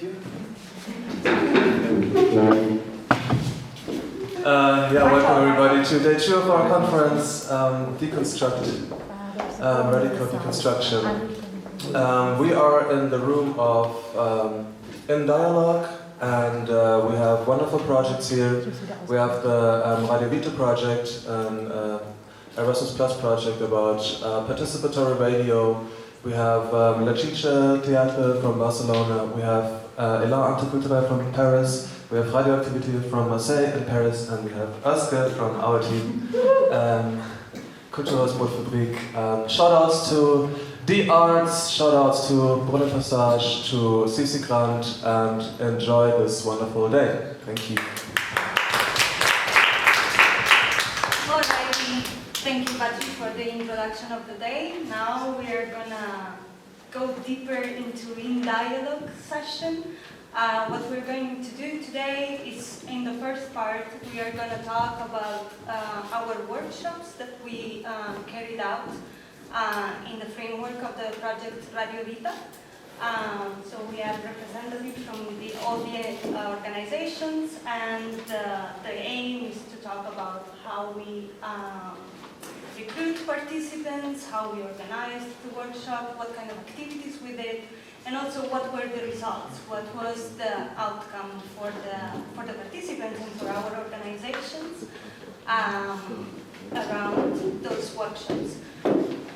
you. Welcome everybody to day 2 of our conference, Deconstruct, Radical Deconstruction. We are in the room of in Dialog, and we have wonderful projects here. We have the Radio-Vita project, an Erasmus Plus project about participatory radio. We have Theater from Barcelona. We have Elan Interculturel from Paris. We have Activité from Marseille and Paris, and we have Özge from our team, Kulturhausbrotfabrik. Shoutouts to The Arts, shoutouts to Brunnen Passage, to CC Grant, and enjoy this wonderful day. Thank you. Alright, thank you, Patrick, for the introduction of the day. Now we are gonna go deeper into in dialogue session. What we're going to do today is, in the first part, we are going to talk about our workshops that we carried out in the framework of the project Radio-Vita. So we have representatives from all the organizations, and the aim is to talk about how we recruit participants, how we organized the workshop, what kind of activities we did, and also what were the results, what was the outcome for the participants and for our organizations around those workshops.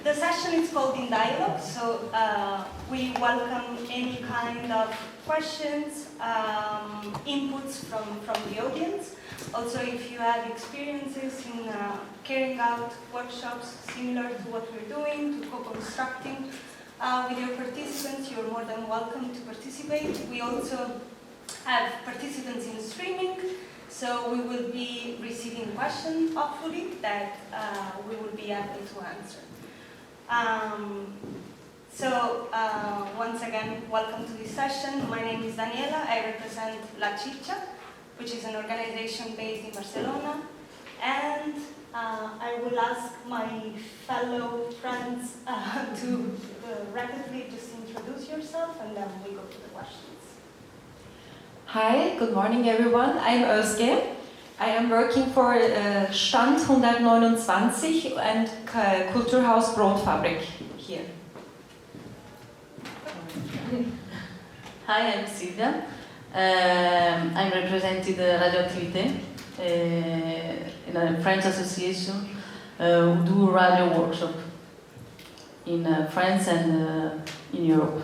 The session is called In Dialogue, so we welcome any kind of questions, inputs from the audience. Also, if you have experiences in carrying out workshops similar to what we're doing, to co-constructing with your participants, you're more than welcome to participate. We also have participants in streaming, so we will be receiving questions, hopefully, that we will be able to answer. Once again, welcome to this session. My name is Daniela. I represent V.I.T.A, which is an organization based in Barcelona. And I will ask my fellow friends to rapidly just introduce yourself, and then we go to the questions. Hi, good morning everyone. I'm Özge. I am working for Stand 129 and Kulturhausbrotfabrik here. Hi, I'm Seilvia. I'm representing Radio-Activité, in a French association who do radio workshop in France and in Europe.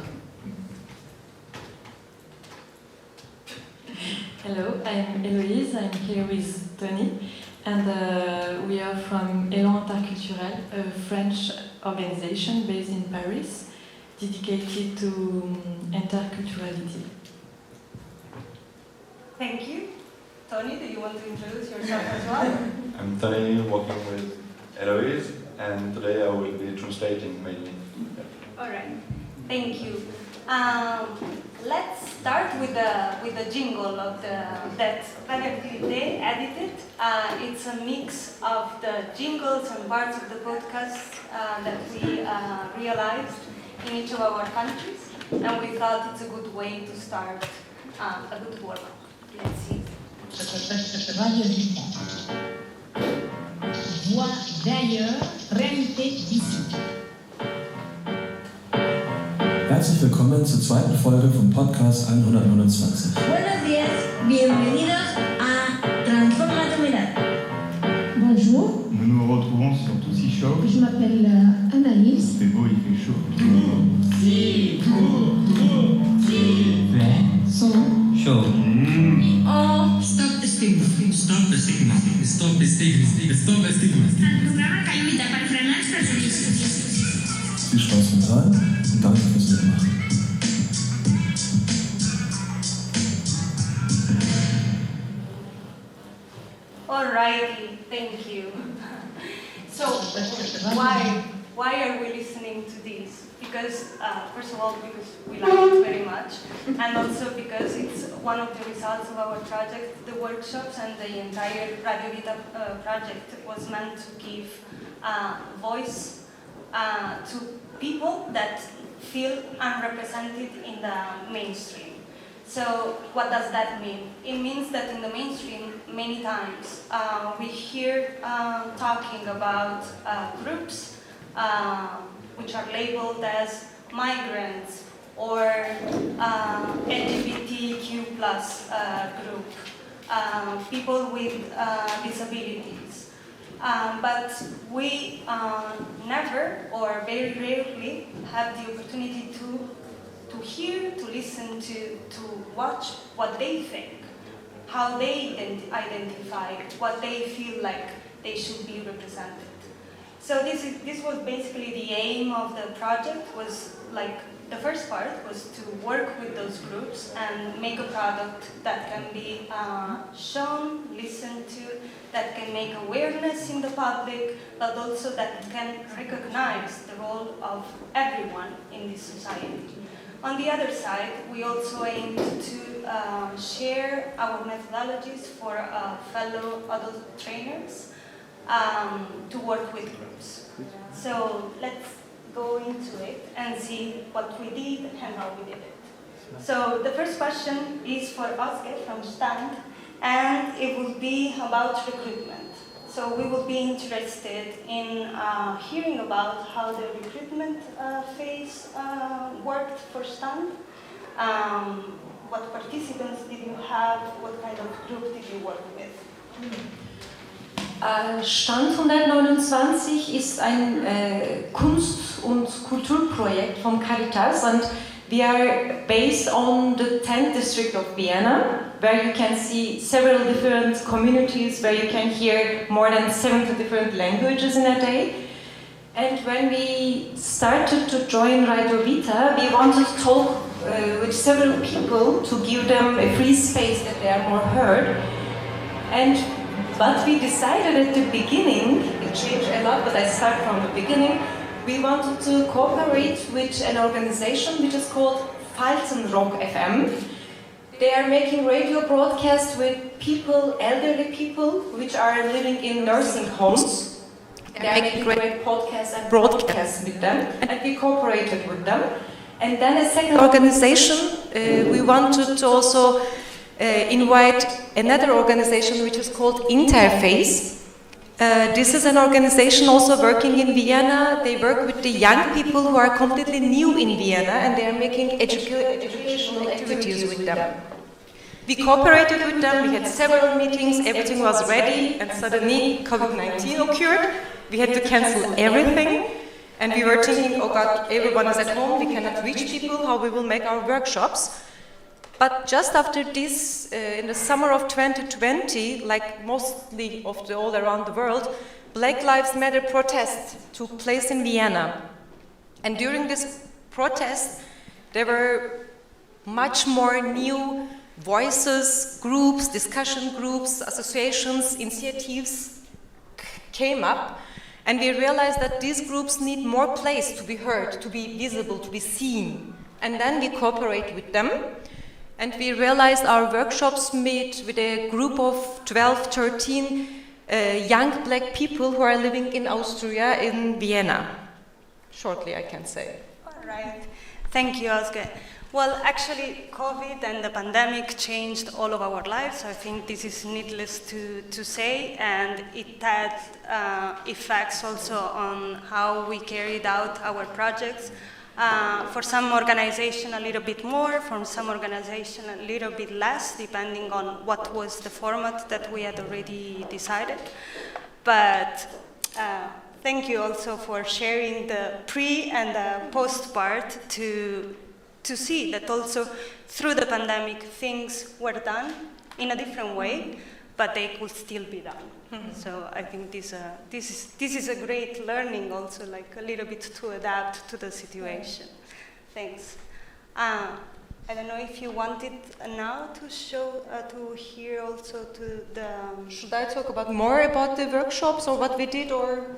Hello, I'm Eloise. I'm here with Tony, and we are from Elan Interculturel, a French organization based in Paris, dedicated to interculturality. Thank you. Tony, do you want to introduce yourself as well? I'm Tony, working with Eloise, and today I will be translating mainly. All right. Thank you. Let's start with the jingle of that Activité edited. It's a mix of the jingles and parts of the podcast that we realized in each of our countries, and we thought it's a good way to start a good work. Let's see. Radio-Vita. Voix d'ailleurs, réalité d'ici. Herzlich willkommen zur zweiten Folge vom Podcast 129. Buenos días, bienvenidos a Transforma tu mirada. Bonjour. Nous nous retrouvons sur Toussi Show. Je m'appelle Anaïs. Il fait beau, il fait chaud. Si, son. Chaud. Oh, stop the stigma. Stop the stigma. Stop the stigma. Stop the stigma. El programa que limita para frenar los prejuicios. Viel Spaß beim Hören und danke fürs Mitmachen. Alrighty, thank you. So, why are we listening to this? Because, first of all, because we like it very much, and also because it's one of the results of our project. The workshops and the entire Radio-Vita project was meant to give voice to people that feel unrepresented in the mainstream. So what does that mean? It means that in the mainstream, many times, we hear talking about groups which are labeled as migrants or LGBTQ plus group, people with disabilities. But we never or very rarely have the opportunity to hear, to listen, to watch what they think, how they identify, what they feel like they should be represented. So this was basically the aim of the project. Was like the first part was to work with those groups and make a product that can be shown, listened to, that can make awareness in the public, but also that can recognize the role of everyone in this society. On the other side, we also aimed to share our methodologies for fellow adult trainers to work with groups. So let's go into it and see what we did and how we did it. So the first question is for Oscar from Stand, and it will be about recruitment. So we will be interested in hearing about how the recruitment phase worked for Stand. What participants did you have? What kind of group did you work with? Stand 129 ist ein Kunst- und Kulturprojekt von Caritas, and we are based on the 10th district of Vienna, where you can see several different communities, where you can hear more than 70 different languages in a day. And when we started to join Radio Vita, we wanted to talk with several people to give them a free space that they are more heard. And what we decided at the beginning, it changed a lot, but I start from the beginning, we wanted to cooperate with an organization which is called Faltenrock FM. They are making radio broadcasts with people, elderly people, which are living in nursing homes. They are making great podcasts and broadcasts with them, and we cooperated with them. And then a second organization, we wanted to also invite another organization which is called Interface. This is an organization also working in Vienna. They work with the young people who are completely new in Vienna, and they are making educational activities with them. We cooperated with them, we had several meetings, everything was ready, and suddenly COVID-19 occurred. We had to cancel everything, and we were thinking, oh God, everyone is at home, we cannot reach people, how we will make our workshops. But just after this, in the summer of 2020, like mostly of all around the world, Black Lives Matter protests took place in Vienna. And during this protest, there were much more new voices, groups, discussion groups, associations, initiatives came up. And we realized that these groups need more place to be heard, to be visible, to be seen. And then we cooperate with them. And we realized our workshops meet with a group of 12, 13 young black people who are living in Austria, in Vienna. Shortly, I can say. All right. Thank you, Oscar. Well, actually, COVID and the pandemic changed all of our lives. I think this is needless to say, and it had effects also on how we carried out our projects. For some organization a little bit more, for some organization a little bit less, depending on what was the format that we had already decided. But thank you also for sharing the pre and the post part to see that also through the pandemic things were done in a different way, but they could still be done. Mm-hmm. So I think this is a great learning also, like a little bit to adapt to the situation. Thanks. I don't know if you wanted now to show, to hear also to the... Should I talk about more about the workshops or what we did, or...?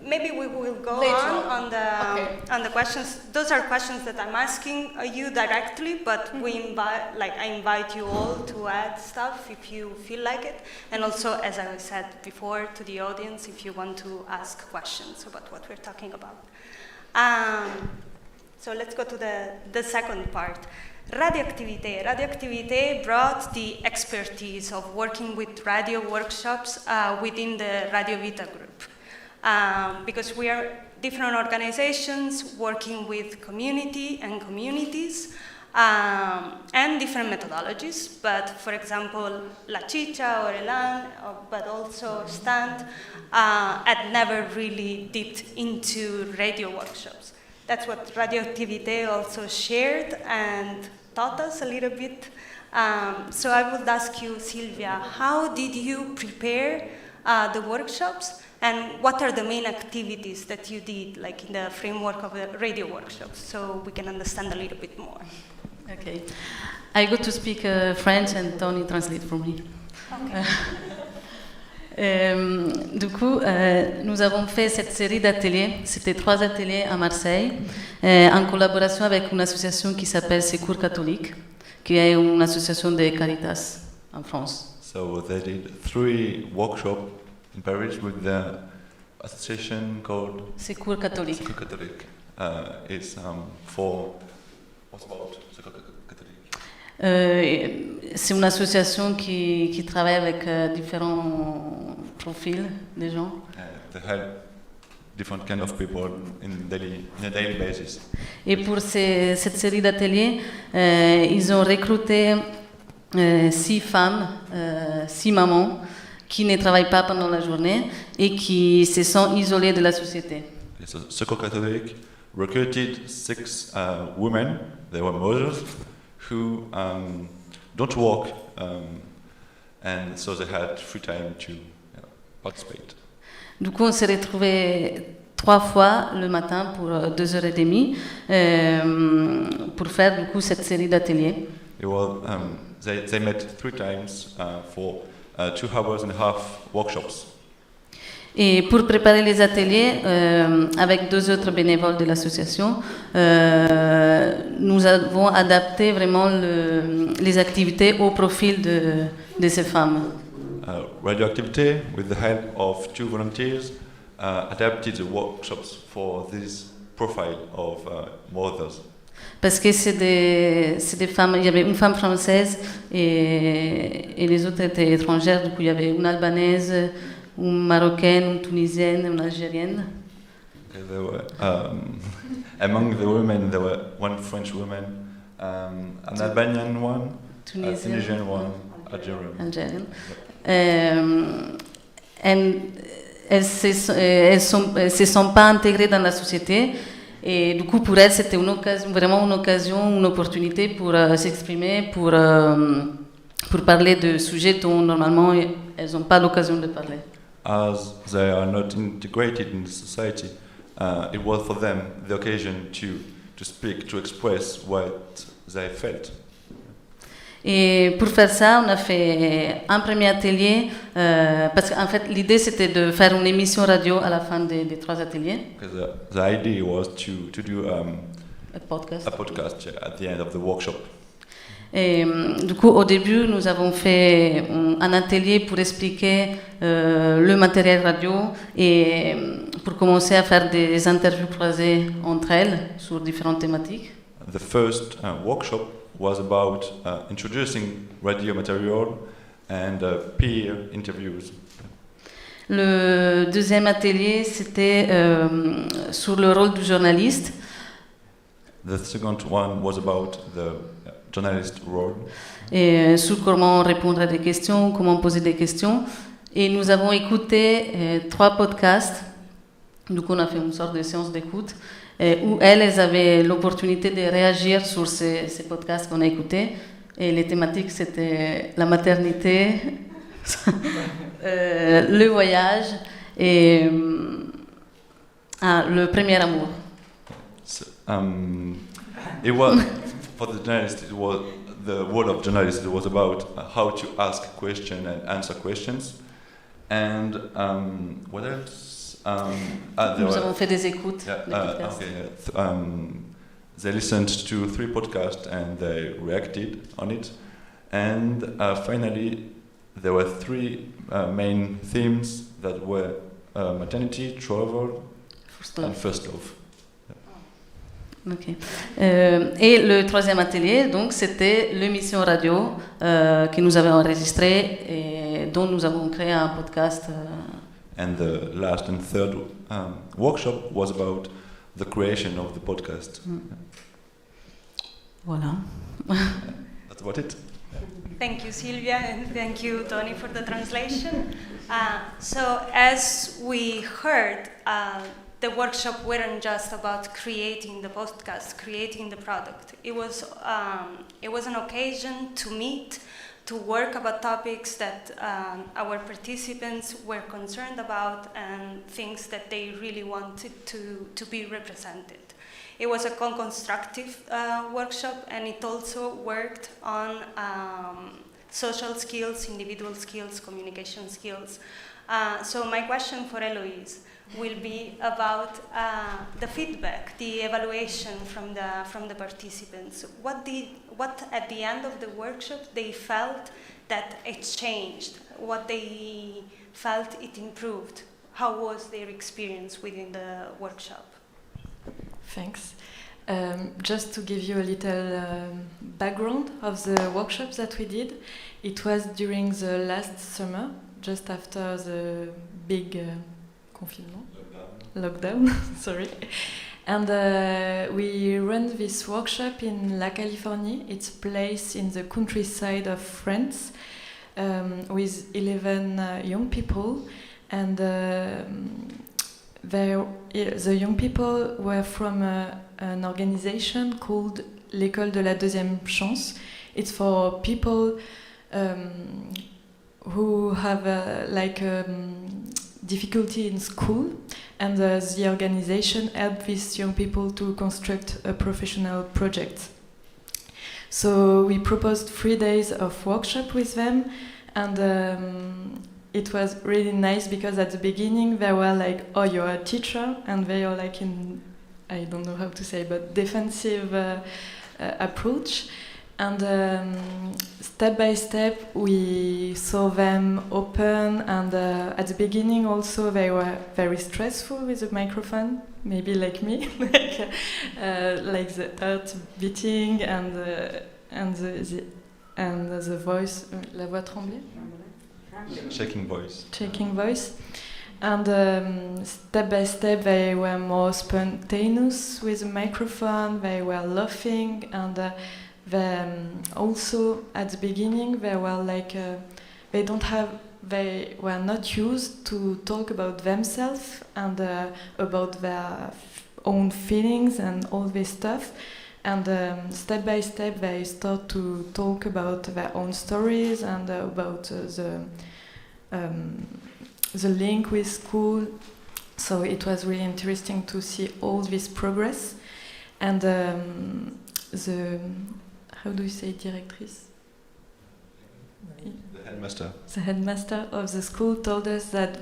Maybe we will go later on the questions. Those are questions that I'm asking you directly, but I invite you all to add stuff if you feel like it, and also, as I said before, to the audience if you want to ask questions about what we're talking about. So let's go to the second part. Radio-Activité. Radio-Activité brought the expertise of working with radio workshops within the Radio Vita group. Because we are different organizations working with community and communities and different methodologies. But for example, La Chicha or Elan, but also Stand, had never really dipped into radio workshops. That's what Radio-Activité also shared and taught us a little bit. So I would ask you, Seilvia, how did you prepare the workshops, and what are the main activities that you did, like in the framework of the radio workshops, so we can understand a little bit more? Okay. I go to speak French and Tony translate for me. Okay. Du coup, nous avons fait cette série d'ateliers, c'était 3 ateliers à Marseille, en collaboration avec une association qui s'appelle Secours catholique, qui est une association de Caritas en France. So they did 3 workshops in Paris with the association called Secours catholique. Secours catholique. It's for what's about Secours catholique? C'est une association qui travaille avec différents profils de gens. They help different kind of people in a daily basis. Et pour cette série d'ateliers, ils ont recruté 6 femmes, 6 mamans qui ne travaillent pas pendant la journée et qui se sont isolées de la société. So Secours catholique recruited 6 women, they were mothers, who don't work, and so they had free time to participate. Du coup, on s'est retrouvés 3 fois le matin pour 2h30 pour faire du coup cette série d'ateliers. They met 3 times for 2 hours and a half workshops. Et pour préparer les ateliers, avec 2 autres bénévoles de l'association, nous avons adapté vraiment les activités au profil de ces femmes. Radio-Activité, with the help of 2 volunteers, adapted the workshops for this profile of mothers. Parce que c'est des femmes, il y avait une femme française et les autres étaient étrangères, du coup il y avait une albanaise, une marocaine, une tunisienne, une algérienne. Okay, there were, among the women, there were 1 French woman, an Albanian one, a Tunisian one, Algerian. Elles se sont pas intégrées dans la société et du coup pour elles c'était vraiment une occasion, une opportunité pour s'exprimer, pour parler de sujets dont normalement elles n'ont pas l'occasion de parler. As they are not integrated in society, it was for them the occasion to speak, to express what they felt. Et pour faire ça, on a fait un premier atelier, parce qu'en fait l'idée c'était de faire une émission radio à la fin des 3 ateliers. The idea was to do a podcast at the end of the workshop. Et du coup, au début, nous avons fait un atelier pour expliquer le matériel radio et pour commencer à faire des interviews croisées entre elles sur différentes thématiques. The first workshop was about introducing radio material and peer interviews. Le deuxième atelier, c'était sur le rôle du journaliste. The second one was about the journalist role. Et sur comment répondre à des questions, comment poser des questions. Et nous avons écouté 3 podcasts. Du coup, on a fait une sorte de séance d'écoute où elles avaient l'opportunité de réagir sur ces podcasts qu'on a écoutés. Et les thématiques, c'était la maternité, le voyage et le premier amour. So, it was for the journalist. It was the role of journalist. It was about how to ask questions and answer questions. And what else? Nous avons fait des écoutes. They listened to 3 podcasts and they reacted on it. And finally, there were 3 main themes that were maternity, travel, and first love. Ok. Et le troisième atelier, donc, c'était l'émission radio que nous avions enregistrée et dont nous avons créé un podcast. And the last and third workshop was about the creation of the podcast. Voilà. That's about it. Thank you, Seilvia, and thank you, Tony, for the translation. So as we heard, the workshop weren't just about creating the podcast, creating the product. It was an occasion to meet, to work about topics that our participants were concerned about and things that they really wanted to be represented. It was a constructive workshop, and it also worked on social skills, individual skills, communication skills. So my question for Eloise will be about the feedback, the evaluation from the participants. What at the end of the workshop they felt that it changed, what they felt it improved. How was their experience within the workshop? Thanks. Just to give you a little background of the workshops that we did, it was during the last summer, just after the big confinement, lockdown, sorry. And we ran this workshop in La Californie. It's a place in the countryside of France with 11 young people. And the young people were from an organization called l'École de la Deuxième Chance. It's for people who have difficulty in school, and the organization helped these young people to construct a professional project. So we proposed 3 days of workshop with them, and it was really nice because at the beginning they were like, oh, you're a teacher, and they are like in, I don't know how to say, but defensive approach. And step by step we saw them open, and at the beginning also they were very stressful with the microphone, maybe like me, like the heart beating and the voice, la voix tremblée. Shaking voice. And step by step they were more spontaneous with the microphone, they were laughing, and also at the beginning they were like, they were not used to talk about themselves and about their own feelings and all this stuff. And step by step they start to talk about their own stories and about the link with school. So it was really interesting to see all this progress. And the, how do you say directrice? The headmaster. The headmaster of the school told us that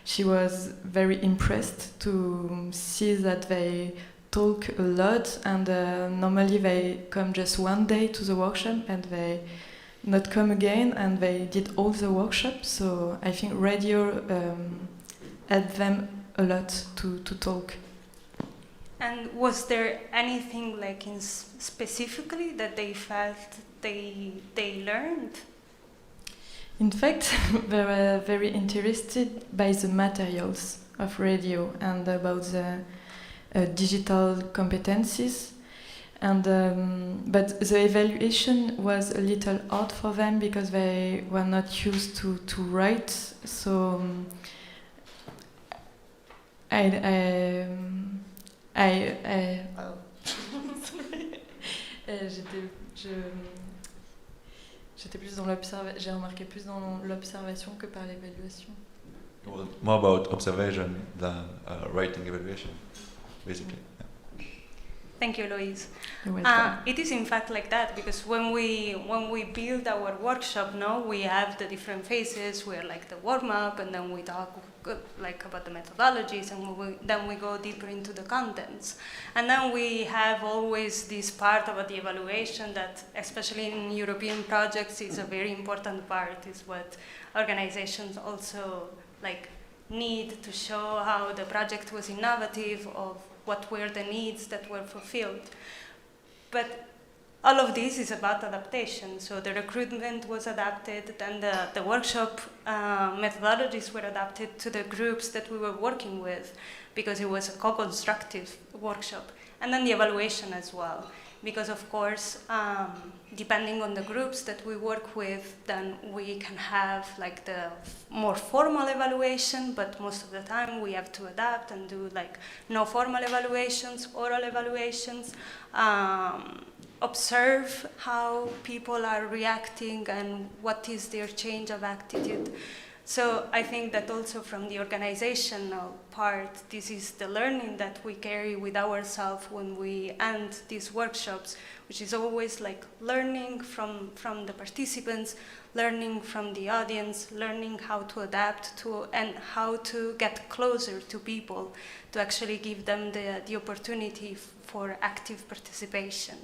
she was very impressed to see that they talk a lot, and normally they come just one day to the workshop and they not come again, and they did all the workshops. So I think radio helped them a lot to talk. And was there anything like specifically that they felt they learned? In fact, they were very interested by the materials of radio and about the digital competencies. And but the evaluation was a little hard for them because they were not used to write. So j'étais plus dans j'ai remarqué plus dans l'observation que par l'évaluation. It was more about observation than writing evaluation, basically. Yeah. Thank you, Eloise. You're welcome. It is in fact like that, because when we build our workshop, we have the different phases. We're like the warm up, and then we talk like about the methodologies, and then we go deeper into the contents. And then we have always this part about the evaluation that, especially in European projects, is a very important part. Is what organizations also like need to show how the project was innovative, of what were the needs that were fulfilled. But all of this is about adaptation. So the recruitment was adapted, then the workshop methodologies were adapted to the groups that we were working with, because it was a co-constructive workshop. And then the evaluation as well, because of course, depending on the groups that we work with, then we can have like the more formal evaluation, but most of the time we have to adapt and do like no formal evaluations, oral evaluations, observe how people are reacting and what is their change of attitude. So I think that also from the organizational part, this is the learning that we carry with ourselves when we end these workshops, which is always like learning from the participants, learning from the audience, learning how to adapt to and how to get closer to people, to actually give them the opportunity for active participation.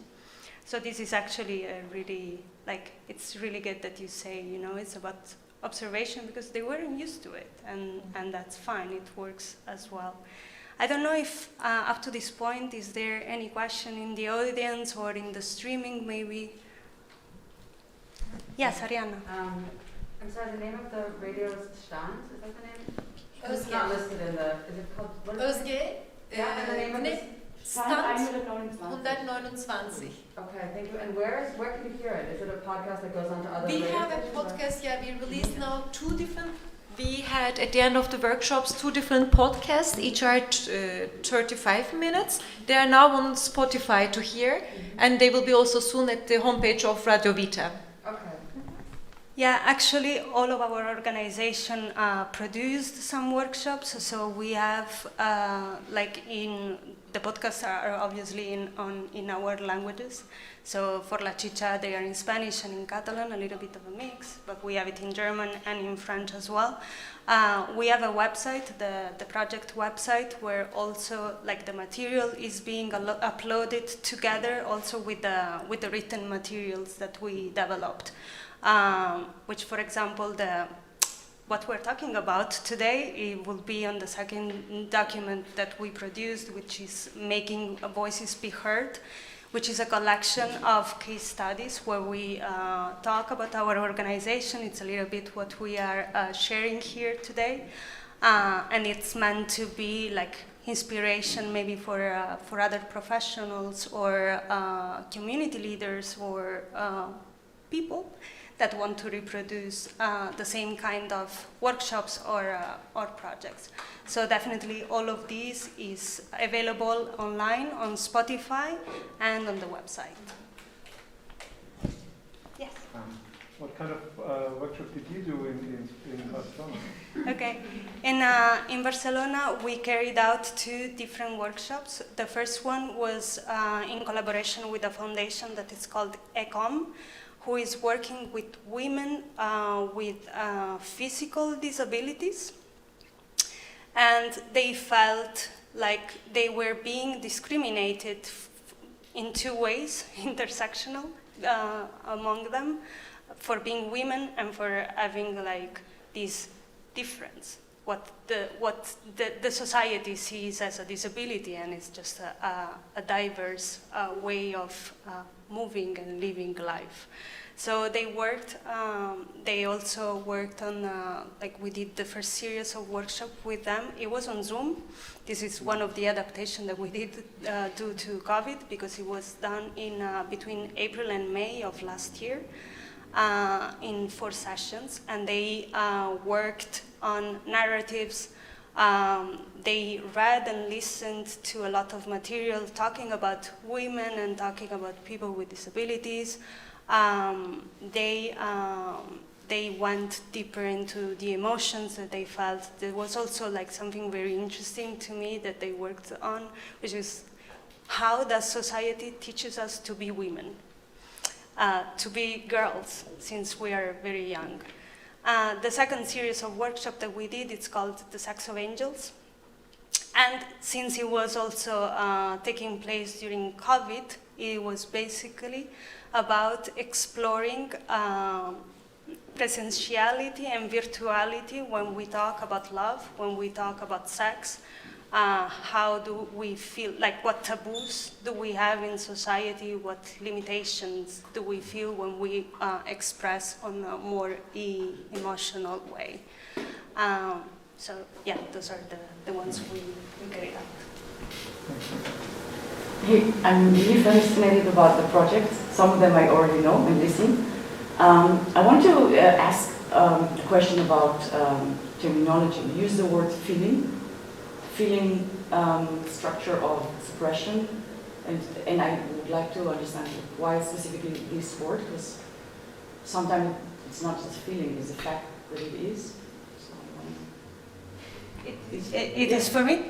So this is actually a really, like, it's really good that you say, you know, it's about observation, because they weren't used to it, and that's fine, it works as well. I don't know if up to this point, is there any question in the audience or in the streaming maybe? Yes, Ariana. I'm sorry, the name of the radio is Stand, is that the name? It's not listed in the, is it called, what is it? Yeah, and the name of the Stand 129. Okay, thank you. And where can you hear it? Is it a podcast that goes on to other We radio have a stations, podcast, yeah, we released now 2 different. We had at the end of the workshops 2 different podcasts, each are 35 minutes. They are now on Spotify to hear, and they will be also soon at the homepage of Radio Vita. Okay. Yeah, actually, all of our organization produced some workshops. So we have, like, in the podcasts are obviously in our languages. So for La Chicha, they are in Spanish and in Catalan, a little bit of a mix, but we have it in German and in French as well. We have a website, the project website, where also like the material is being uploaded together, also with the written materials that we developed. Which, for example, what we're talking about today, it will be on the second document that we produced, which is Making Voices Be Heard, which is a collection of case studies where we talk about our organization. It's a little bit what we are sharing here today. And it's meant to be like inspiration maybe for other professionals or community leaders or people that want to reproduce the same kind of workshops or projects. So definitely all of these is available online on Spotify and on the website. Yes? What kind of workshop did you do in Barcelona? Okay. In Barcelona, we carried out 2 different workshops. The first one was in collaboration with a foundation that is called ECOM, who is working with women with physical disabilities. And they felt like they were being discriminated in 2 ways, intersectional among them, for being women and for having like this difference, what the society sees as a disability, and it's just a diverse way of moving and living life. So they worked, they also worked on, like we did the first series of workshops with them. It was on Zoom. This is one of the adaptations that we did due to COVID, because it was done in between April and May of last year in 4 sessions. And they worked on narratives. They read and listened to a lot of material talking about women and talking about people with disabilities. They went deeper into the emotions that they felt. There was also like something very interesting to me that they worked on, which is how does society teaches us to be women, to be girls, since we are very young. The second series of workshop that we did, it's called The Sex of Angels. And since it was also taking place during COVID, it was basically about exploring presentiality and virtuality when we talk about love, when we talk about sex, How do we feel, like what taboos do we have in society, what limitations do we feel when we express on a more emotional way. So yeah, those are the ones we carried out. Hey, I'm really fascinated about the project. Some of them I already know and listen. I want to ask a question about terminology. You use the word feeling structure of suppression, and I would like to understand why specifically this word, because sometimes it's not just a feeling, it's a fact that it is. So, it is for me?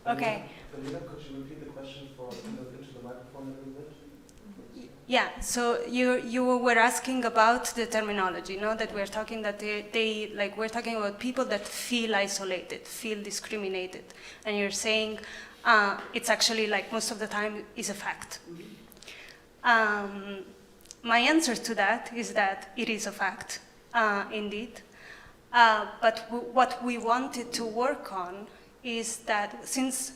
Okay. Daniela, could you repeat the question into the microphone a little bit? Yeah, so you were asking about the terminology, no? That we're talking that we're talking about people that feel isolated, feel discriminated, and you're saying it's actually like most of the time is a fact. My answer to that is that it is a fact, indeed. But what we wanted to work on is that since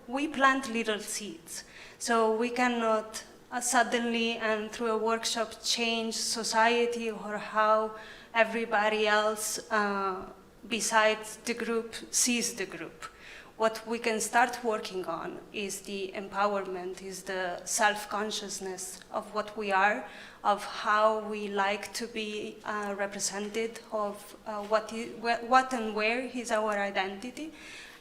we plant little seeds, so we cannot suddenly and through a workshop change society or how everybody else besides the group sees the group. What we can start working on is the empowerment, is the self-consciousness of what we are, of how we like to be represented, of what and where is our identity.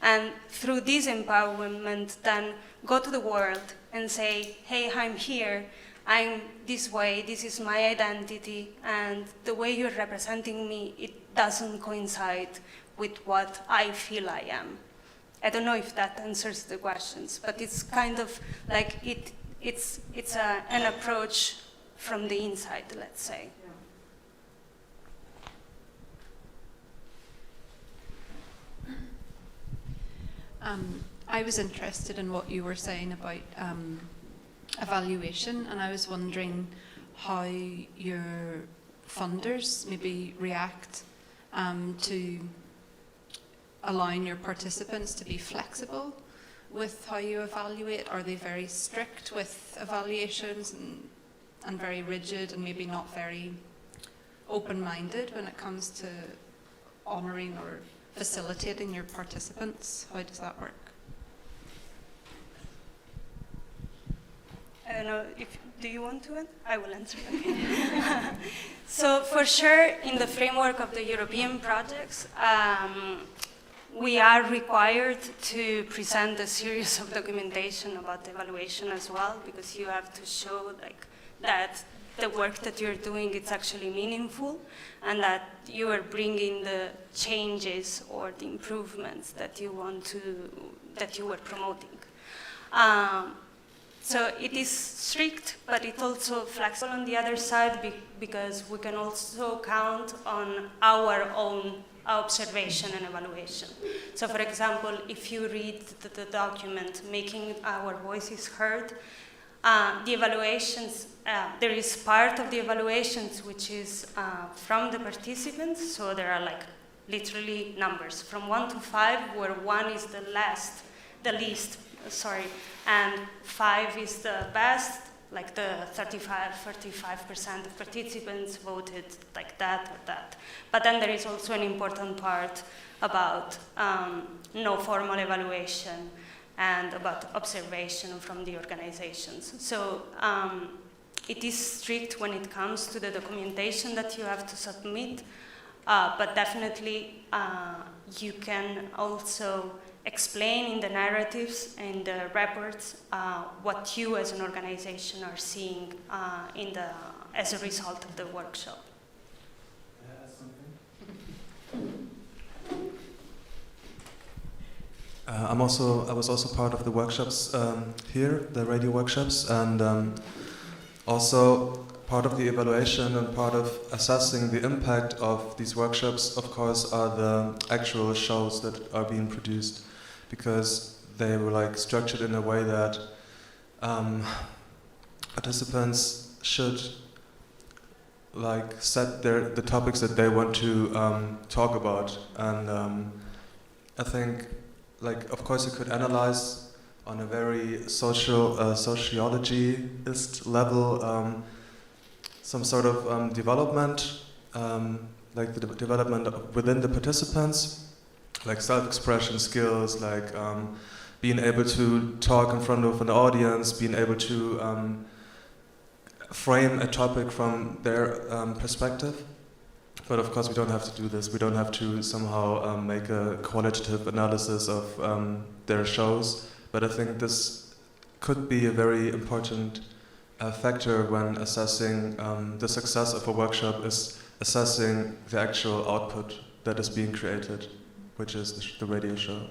And through this empowerment, then go to the world and say, hey, I'm here, I'm this way, this is my identity, and the way you're representing me, it doesn't coincide with what I feel I am. I don't know if that answers the questions, but it's kind of like it's an approach from the inside, let's say. I was interested in what you were saying about evaluation, and I was wondering how your funders maybe react to allowing your participants to be flexible with how you evaluate. Are they very strict with evaluations and very rigid and maybe not very open-minded when it comes to honouring or facilitating your participants? How does that work? I don't know, do you want to? I will answer. Okay. So for sure, in the framework of the European projects, we are required to present a series of documentation about evaluation as well, because you have to show that the work that you're doing is actually meaningful and that you are bringing the changes or the improvements that you were promoting. So it is strict, but it's also flexible on the other side because we can also count on our own observation and evaluation. So for example, if you read the document, Making Our Voices Heard, the evaluations, there is part of the evaluations which is from the participants, so there are literally numbers from 1 to 5, where 1 is the least, and 5 is the best, like the 35-45% of participants voted like that or that. But then there is also an important part about no formal evaluation and about observation from the organizations. So it is strict when it comes to the documentation that you have to submit, but definitely you can also explain in the narratives and the reports what you as an organization are seeing as a result of the workshop. I was also part of the workshops here, the radio workshops, and also part of the evaluation and part of assessing the impact of these workshops, of course, are the actual shows that are being produced, because they were structured in a way that participants should set the topics that they want to talk about, and I think like, of course, you could analyze on a very sociologist level some sort of development, like the development within the participants, like self-expression skills, like being able to talk in front of an audience, being able to frame a topic from their perspective. But of course we don't have to do this. We don't have to somehow make a qualitative analysis of their shows. But I think this could be a very important factor when assessing the success of a workshop, is assessing the actual output that is being created, which is the radio show.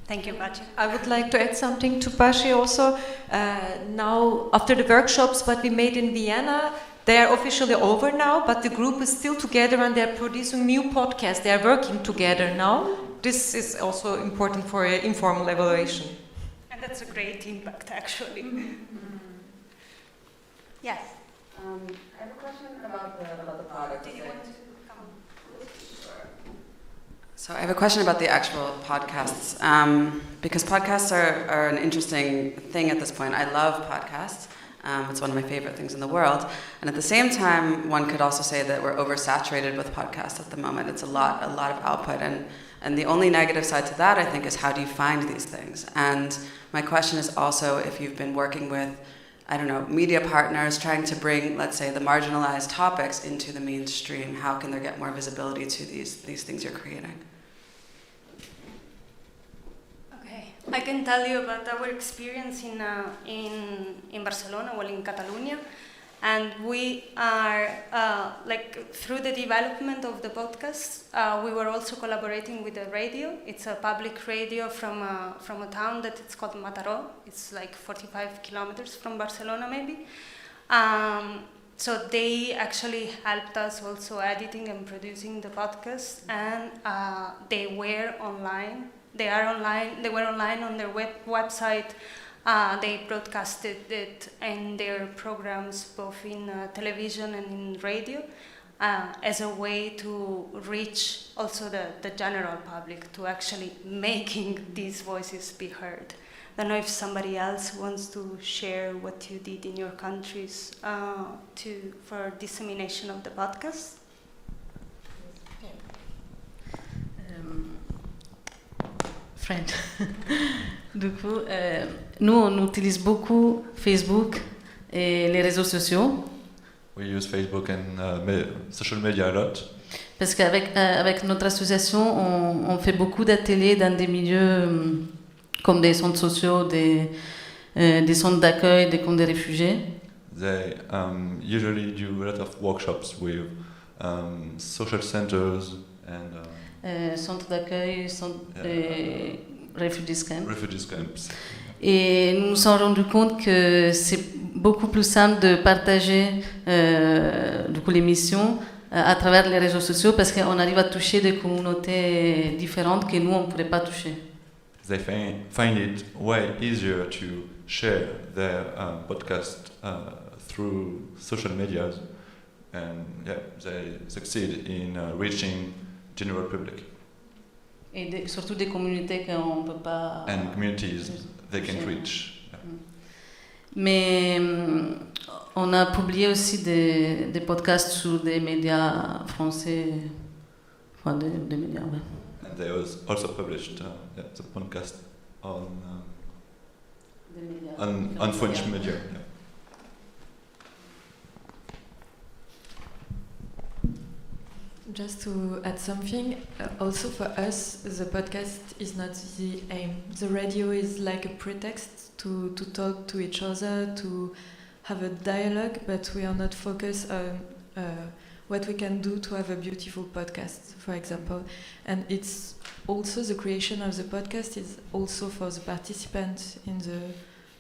Thank you, Pachi. I would like to add something to Pachi also. Now, after the workshops that we made in Vienna, they are officially over now, but the group is still together and they're producing new podcasts. They are working together now. This is also important for informal evaluation. And that's a great impact, actually. Yes. I have a question about the product. Do you want to come? So I have a question about the actual podcasts, because podcasts are an interesting thing at this point. I love podcasts. It's one of my favorite things in the world. And at the same time, one could also say that we're oversaturated with podcasts at the moment. It's a lot of output. And the only negative side to that, I think, is how do you find these things? And my question is also if you've been working with, I don't know, media partners trying to bring, let's say, the marginalized topics into the mainstream. How can there get more visibility to these things you're creating? I can tell you about our experience in Barcelona, well, in Catalonia, and we are through the development of the podcast, we were also collaborating with the radio. It's a public radio from a town that it's called Mataró. It's like 45 kilometers from Barcelona, maybe. So they actually helped us also editing and producing the podcast, and they were online. They were online on their website. They broadcasted it in their programs, both in television and in radio, as a way to reach also the general public, to actually making these voices be heard. I don't know if somebody else wants to share what you did in your countries for dissemination of the podcast. French. Du coup, nous, on utilise beaucoup Facebook et les réseaux sociaux. We use Facebook and social media a lot. Parce qu'avec notre association, on fait beaucoup d'ateliers dans des milieux comme des centres sociaux, des centres d'accueil, des camps de réfugiés. They usually do a lot of workshops with social centers and centres d'accueil, refugee camps. Et nous nous sommes rendus compte que c'est beaucoup plus simple de partager du coup, l'émission à travers les réseaux sociaux parce qu'on arrive à toucher des communautés différentes que nous, on ne pourrait pas toucher. They find it way easier to share their podcast through social media, and they succeed in reaching general public. Et surtout des communautés qu'on ne peut pas... And communities they can reach. Yeah. Mais on a publié aussi des podcasts sur des médias français, enfin des médias, ouais. And they also published the podcast on French media. Yeah. Just to add something, also for us, the podcast is not the aim. The radio is like a pretext to talk to each other, to have a dialogue, but we are not focused on what we can do to have a beautiful podcast, for example. And it's also the creation of the podcast is also for the participants in the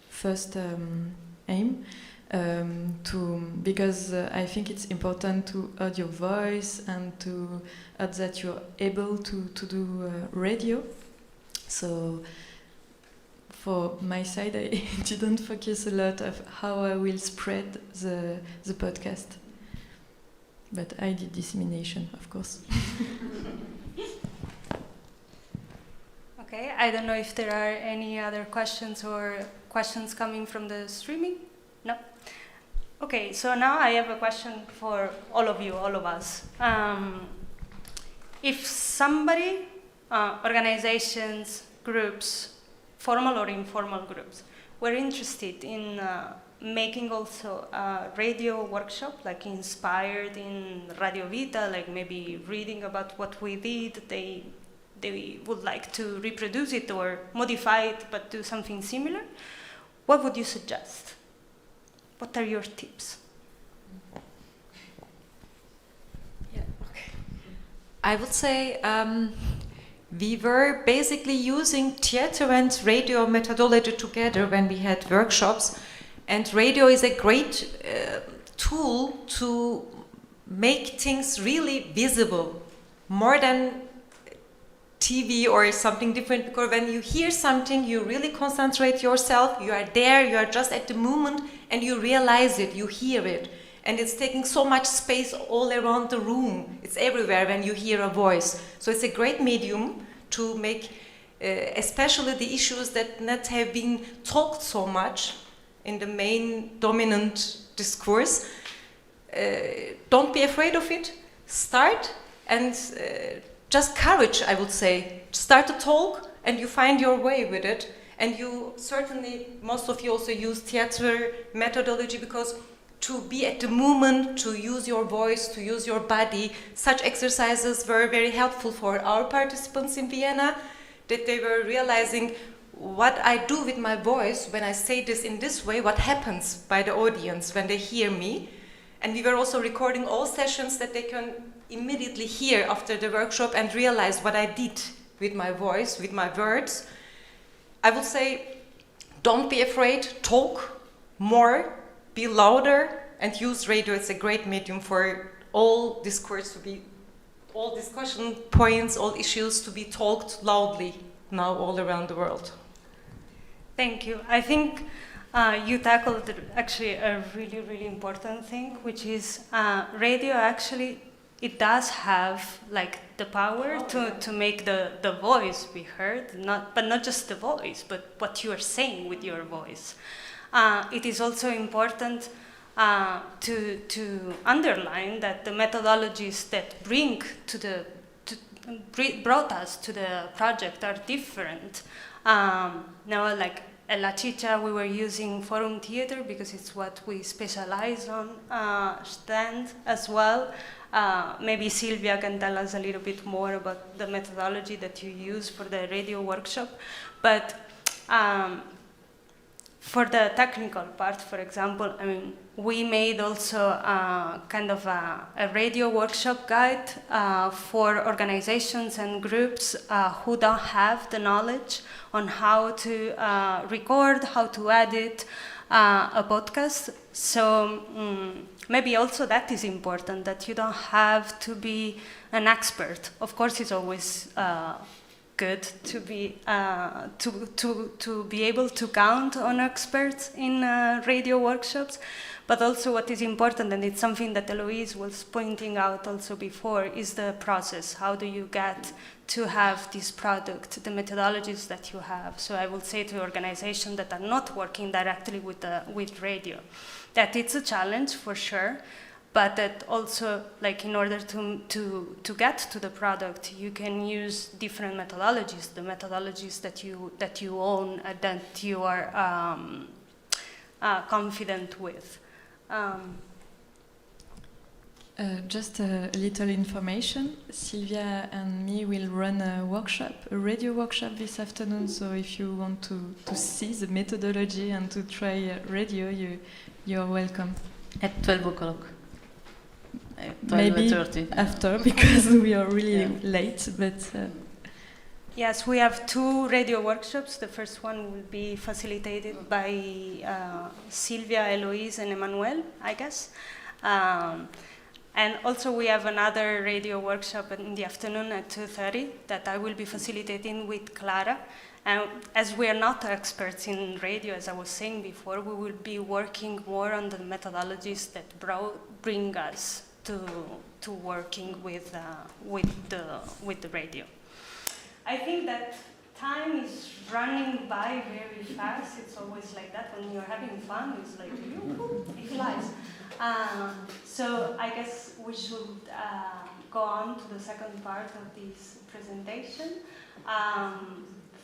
first aim. Because I think it's important to add your voice and to add that you're able to do radio. So for my side, I didn't focus a lot of how I will spread the podcast. But I did dissemination, of course. Okay, I don't know if there are any other questions or questions coming from the streaming. No? Okay, so now I have a question for all of you, all of us. If somebody, organizations, groups, formal or informal groups, were interested in making also a radio workshop, like inspired in Radio Vita, like maybe reading about what we did, they would like to reproduce it or modify it but do something similar, what would you suggest? What are your tips? Yeah, okay. I would say we were basically using theater and radio methodology together when we had workshops, and radio is a great tool to make things really visible, more than TV or something different, because when you hear something, you really concentrate yourself, you are there, you are just at the moment, and you realize it, you hear it. And it's taking so much space all around the room. It's everywhere when you hear a voice. So it's a great medium to make, especially the issues that not have been talked so much in the main dominant discourse. Don't be afraid of it. Start and just courage, I would say. Start to talk and you find your way with it. And you certainly, most of you also use theater methodology because to be at the moment, to use your voice, to use your body, such exercises were very helpful for our participants in Vienna, that they were realizing what I do with my voice when I say this in this way, what happens by the audience when they hear me. And we were also recording all sessions that they can immediately hear after the workshop and realize what I did with my voice, with my words. I would say, don't be afraid, talk more, be louder, and use radio. It's a great medium for all discourse to be, all discussion points, all issues to be talked loudly now all around the world. Thank you. I think you tackled actually a really, really important thing, which is radio actually, it does have like the power to make the voice be heard, but not just the voice, but what you are saying with your voice. It is also important to underline that the methodologies that brought us to the project are different. Now, like at La Chicha, we were using forum theater because it's what we specialize on, stand as well. Maybe Seilvia can tell us a little bit more about the methodology that you use for the radio workshop. But for the technical part, for example, I mean, we made also kind of a radio workshop guide for organizations and groups who don't have the knowledge on how to record, how to edit a podcast. So maybe also that is important, that you don't have to be an expert. Of course, it's always good to be to be able to count on experts in radio workshops, but also what is important, and it's something that Eloise was pointing out also before, is the process. How do you get to have this product, the methodologies that you have? So I will say to organizations that are not working directly with radio, that it's a challenge for sure, but that also, like, in order to get to the product, you can use different methodologies, the methodologies that you own, that you are confident with. Just a little information. Seilvia and me will run a workshop, a radio workshop this afternoon. So if you want to see the methodology and to try radio, you're welcome. At 12 o'clock. Maybe after, because we are really late, but... Yes, we have 2 radio workshops. The first one will be facilitated by Seilvia, Eloise, and Emmanuel, I guess. And also we have another radio workshop in the afternoon at 2:30 that I will be facilitating with Clara. And as we are not experts in radio, as I was saying before, we will be working more on the methodologies that bring us to working with the radio. I think that time is running by very fast. It's always like that. When you're having fun, it's like, it flies. So I guess we should go on to the second part of this presentation.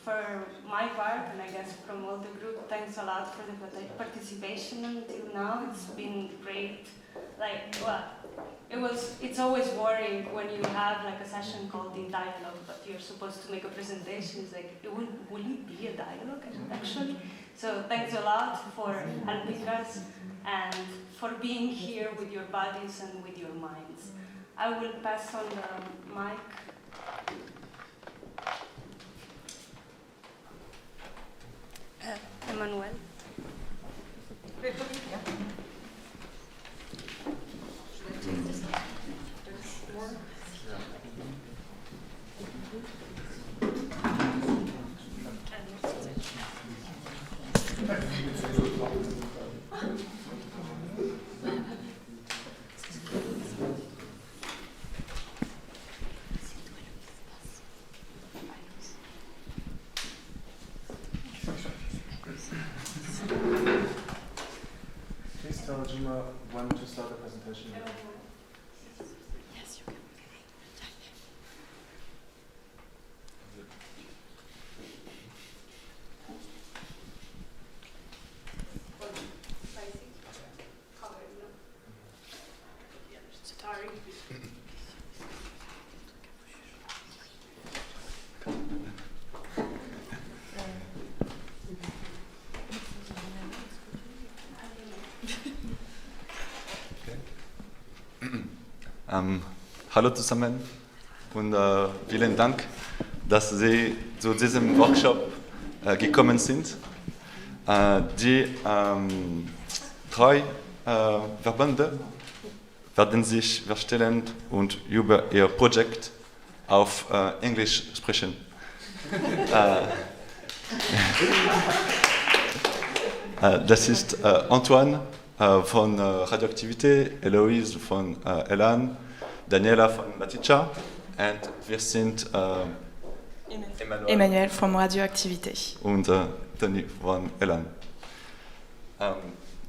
For my part, and I guess from all the group, thanks a lot for the participation until now. It's been great. Like, well, it's always worrying when you have like a session called in dialogue, but you're supposed to make a presentation. It's like, will it be a dialogue actually? So thanks a lot for helping us and for being here with your bodies and with your minds. I will pass on the mic. Emmanuel. When to start the presentation? Yes, you can. Hallo zusammen und vielen Dank, dass Sie zu diesem Workshop gekommen sind. Die drei Verbände werden sich vorstellen und über ihr Projekt auf Englisch sprechen. Das ist Antoine von Radio-Activité, Eloise von Elan, Daniela von V.I.T.A und wir sind Emmanuel from Radio-Activité und Tony von Elan. Do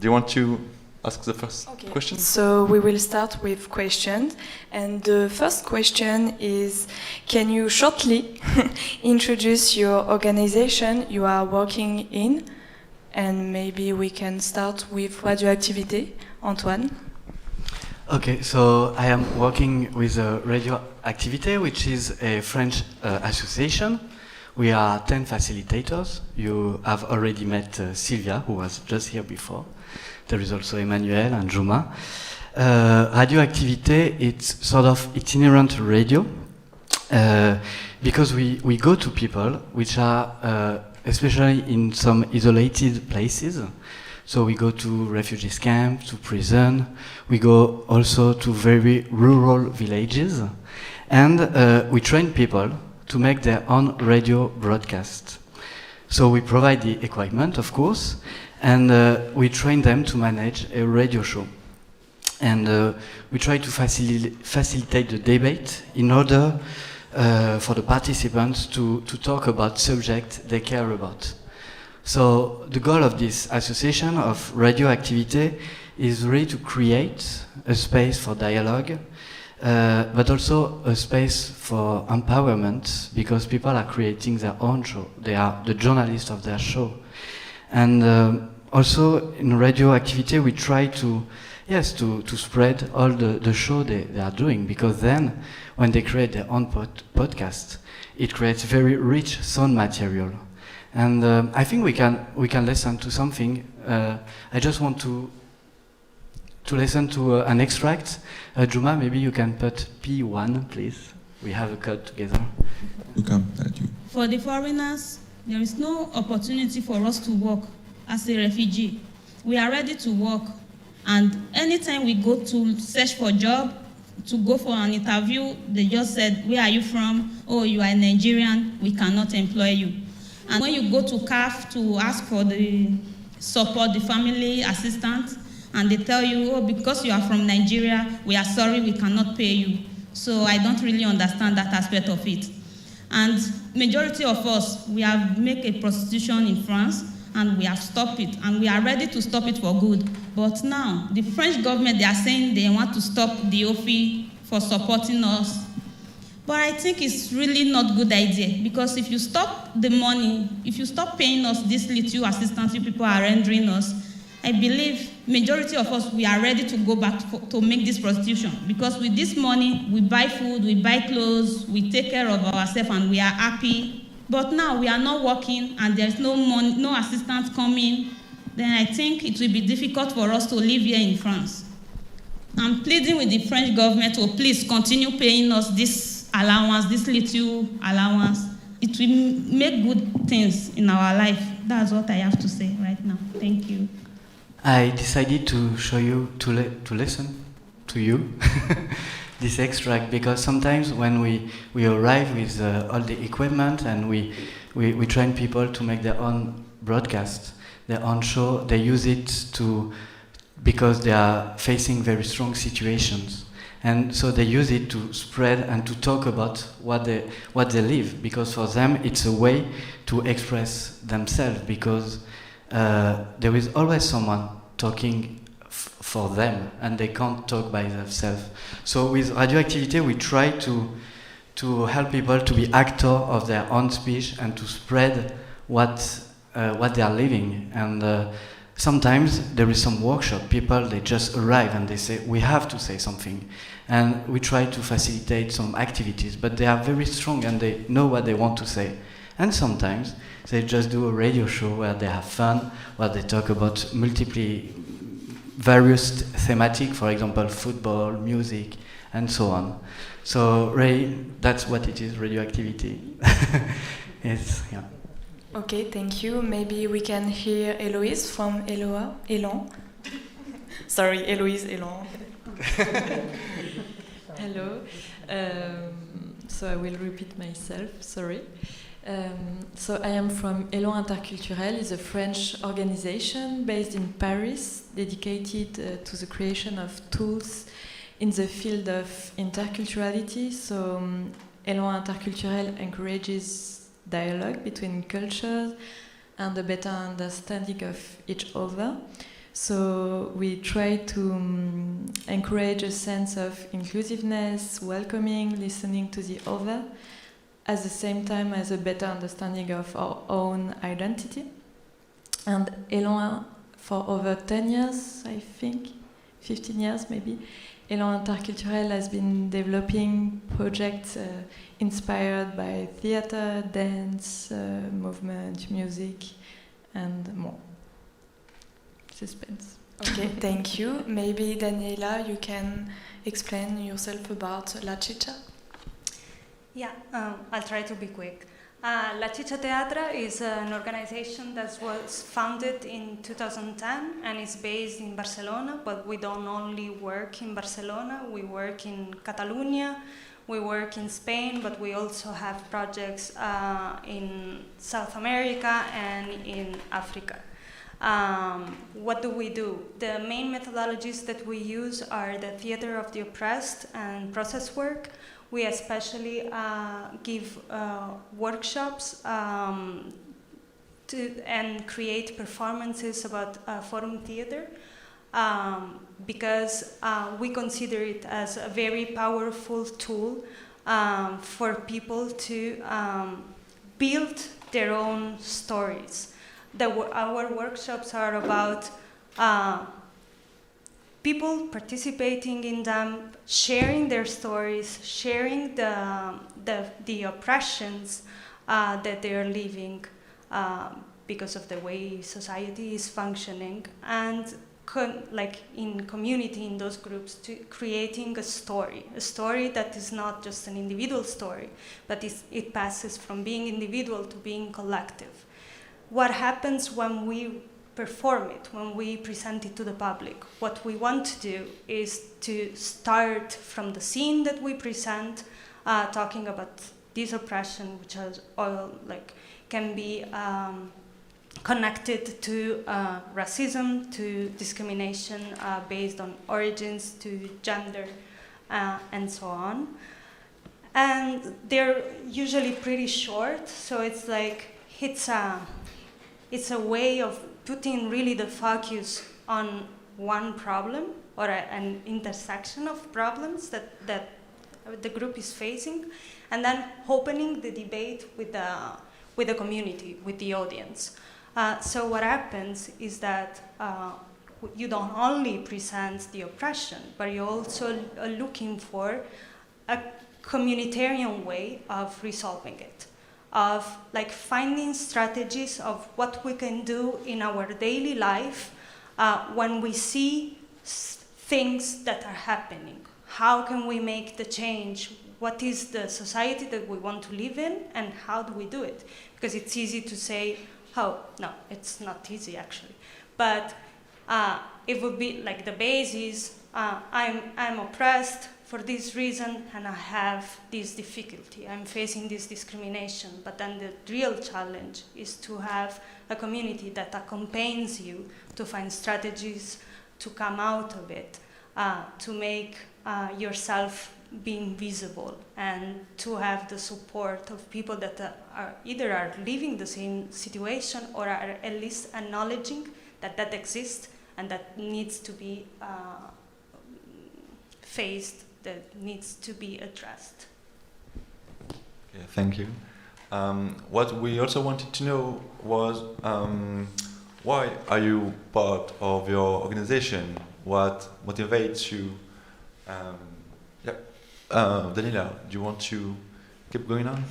you want to ask the first question? So we will start with questions, and the first question is, can you shortly introduce your organization you are working in? And maybe we can start with Radio-Activité, Antoine. Okay, so I am working with Radio-Activité, which is a French association. We are 10 facilitators. You have already met Seilvia, who was just here before. There is also Emmanuel and Juma. Radio-Activité, it's sort of itinerant radio, because we go to people which are especially in some isolated places. So we go to refugees camps, to prison. We go also to very rural villages. And we train people to make their own radio broadcast. So we provide the equipment, of course, and we train them to manage a radio show. And we try to facilitate the debate in order for the participants to talk about subjects they care about. So the goal of this association of Radio-Activité is really to create a space for dialogue, but also a space for empowerment, because people are creating their own show. They are the journalists of their show. And also in Radio-Activité we try to spread all the show they are doing, because then when they create their own podcast, it creates very rich sound material. And I think we can listen to something. I just want to listen to an extract. Juma, maybe you can put P1, please. We have a cut together. For the foreigners, there is no opportunity for us to work as a refugee. We are ready to work, and anytime we go to search for a job, to go for an interview, they just said, where are you from? Oh, you are Nigerian, we cannot employ you. And when you go to CAF to ask for the support, the family assistance, and they tell you, oh, because you are from Nigeria, we are sorry, we cannot pay you. So I don't really understand that aspect of it. And majority of us, we have made a prostitution in France, and we have stopped it, and we are ready to stop it for good. But now, the French government, they are saying they want to stop the OFI for supporting us. But I think it's really not a good idea, because if you stop the money, if you stop paying us this little assistance you people are rendering us, I believe majority of us, we are ready to go back to make this prostitution, because with this money, we buy food, we buy clothes, we take care of ourselves, and we are happy. But now we are not working, and there's no money, no assistance coming, then I think it will be difficult for us to live here in France. I'm pleading with the French government to please continue paying us this allowance, this little allowance. It will make good things in our life. That's what I have to say right now. Thank you. I decided to show you, to listen to you, this extract, because sometimes when we arrive with all the equipment and we train people to make their own broadcast, their own show, they use it because they are facing very strong situations. And so they use it to spread and to talk about what they live, because for them it's a way to express themselves, because there is always someone talking for them, and they can't talk by themselves. So with Activité, we try to help people to be actor of their own speech and to spread what they are living. And sometimes there is some workshop. People, they just arrive and they say, we have to say something. And we try to facilitate some activities, but they are very strong and they know what they want to say. And sometimes they just do a radio show where they have fun, where they talk about various thematic, for example, football, music, and so on. So that's what it is, Radioactivity. Yeah. Okay, thank you. Maybe we can hear Eloise from Elan. Sorry, Eloise, Elan. Hello. So I will repeat myself, sorry. So I am from Elan Interculturel. It's a French organization based in Paris, dedicated to the creation of tools in the field of interculturality. So Elan Interculturel encourages dialogue between cultures and a better understanding of each other. So we try to encourage a sense of inclusiveness, welcoming, listening to the other, at the same time as a better understanding of our own identity. And Elan, for over 10 years, I think, 15 years maybe, Elan Interculturel has been developing projects inspired by theater, dance, movement, music, and more. Suspense. Okay, thank you. Maybe Daniela, you can explain yourself about La Chicha? Yeah, I'll try to be quick. La Chicha Teatra is an organization that was founded in 2010 and is based in Barcelona, but we don't only work in Barcelona, we work in Catalonia, we work in Spain, but we also have projects in South America and in Africa. What do we do? The main methodologies that we use are the theater of the oppressed and process work. We especially give workshops and create performances about forum theater because we consider it as a very powerful tool for people to build their own stories. Our workshops are about people participating in them, sharing their stories, sharing the oppressions that they are living because of the way society is functioning, and like in community, in those groups, to creating a story that is not just an individual story, but it passes from being individual to being collective. What happens when we perform it, when we present it to the public? What we want to do is to start from the scene that we present, talking about this oppression, which has all can be connected to racism, to discrimination based on origins, to gender, and so on. And they're usually pretty short, so it's like it's a way of putting really the focus on one problem or an intersection of problems that the group is facing, and then opening the debate with the community, with the audience. So what happens is that you don't only present the oppression, but you're also looking for a communitarian way of resolving it, of like finding strategies of what we can do in our daily life when we see things that are happening. How can we make the change? What is the society that we want to live in, and how do we do it? Because it's easy to say, oh, no, it's not easy actually. But it would be like the base is, I'm oppressed for this reason, and I have this difficulty. I'm facing this discrimination. But then the real challenge is to have a community that accompanies you to find strategies to come out of it, to make yourself being visible, and to have the support of people that are either living the same situation or are at least acknowledging that exists and that needs to be faced, that needs to be addressed. Yeah, thank you. What we also wanted to know was why are you part of your organization? What motivates you? Daniela, do you want to keep going on?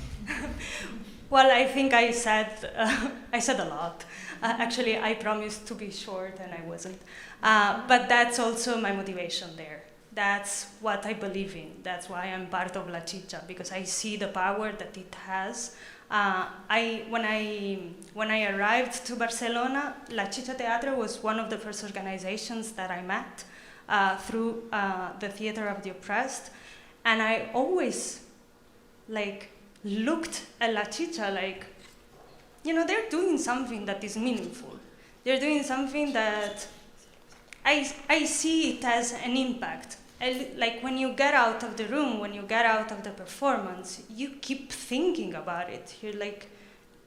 Well, I think I said a lot. Actually, I promised to be short, and I wasn't. But that's also my motivation there. That's what I believe in. That's why I'm part of La Chicha, because I see the power that it has. When I arrived to Barcelona, La Chicha Teatre was one of the first organizations that I met through the Theater of the Oppressed. And I always looked at La Chicha like, they're doing something that is meaningful. They're doing something that I see it as an impact. Like when you get out of the room, when you get out of the performance, you keep thinking about it. You're like,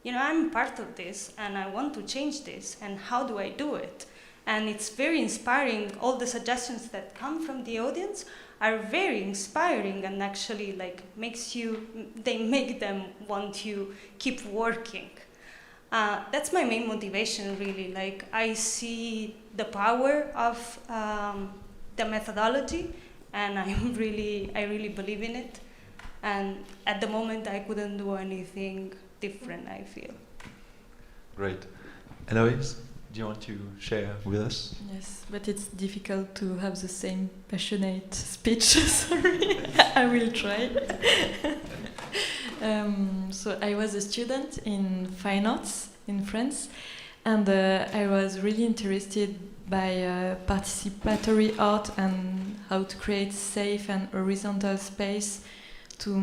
I'm part of this and I want to change this, and how do I do it? And it's very inspiring. All the suggestions that come from the audience are very inspiring and actually they make them want to keep working. That's my main motivation, really. Like, I see the power of the methodology, and I really believe in it. And at the moment, I couldn't do anything different, I feel. Great. Eloise, do you want to share with us? Yes, but it's difficult to have the same passionate speech. Sorry, I will try. So I was a student in fine arts in France, and I was really interested by participatory art and how to create safe and horizontal space to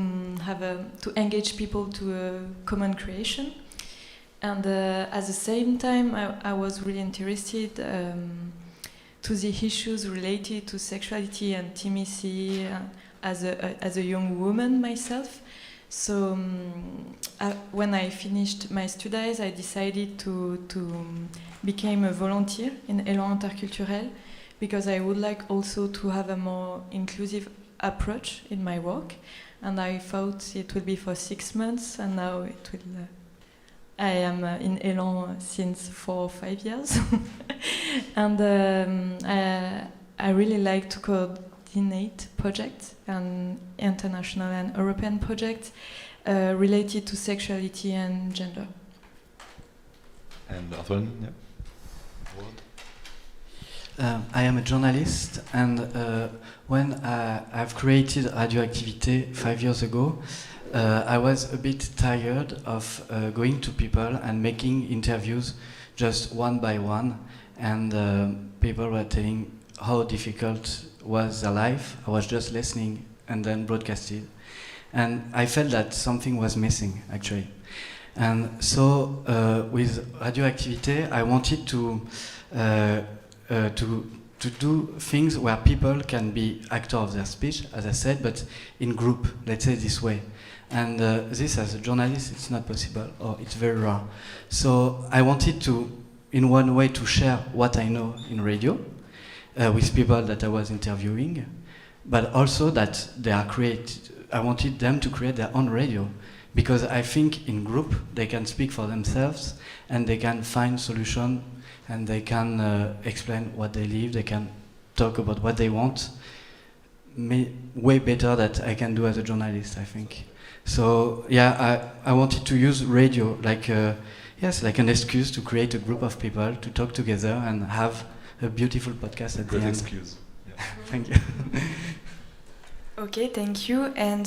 to engage people to a common creation. And at the same time, I was really interested to the issues related to sexuality and intimacy as a young woman myself. So when I finished my studies, I decided to become a volunteer in Elan Interculturel, because I would like also to have a more inclusive approach in my work. And I thought it would be for 6 months, and now it will. I am in Elan since 4 or 5 years, and I really like to coordinate projects, and international and European projects related to sexuality and gender. And Antoine, yeah. I am a journalist, and when I've created Radio-Activité 5 years ago, I was a bit tired of going to people and making interviews just one by one, and people were telling how difficult was their life. I was just listening and then broadcasted, and I felt that something was missing actually. And so with Radio-Activité, I wanted to to do things where people can be actor of their speech, as I said, but in group, let's say this way. And this, as a journalist, it's not possible, or it's very rare. So I wanted to, in one way, to share what I know in radio with people that I was interviewing, but also that they are I wanted them to create their own radio, because I think in group they can speak for themselves and they can find solutions and they can explain what they live, they can talk about what they want, way better than I can do as a journalist, I think. So yeah, I wanted to use radio like like an excuse to create a group of people to talk together and have a beautiful podcast at the end. Good excuse. Yeah. Thank you. Okay, thank you. And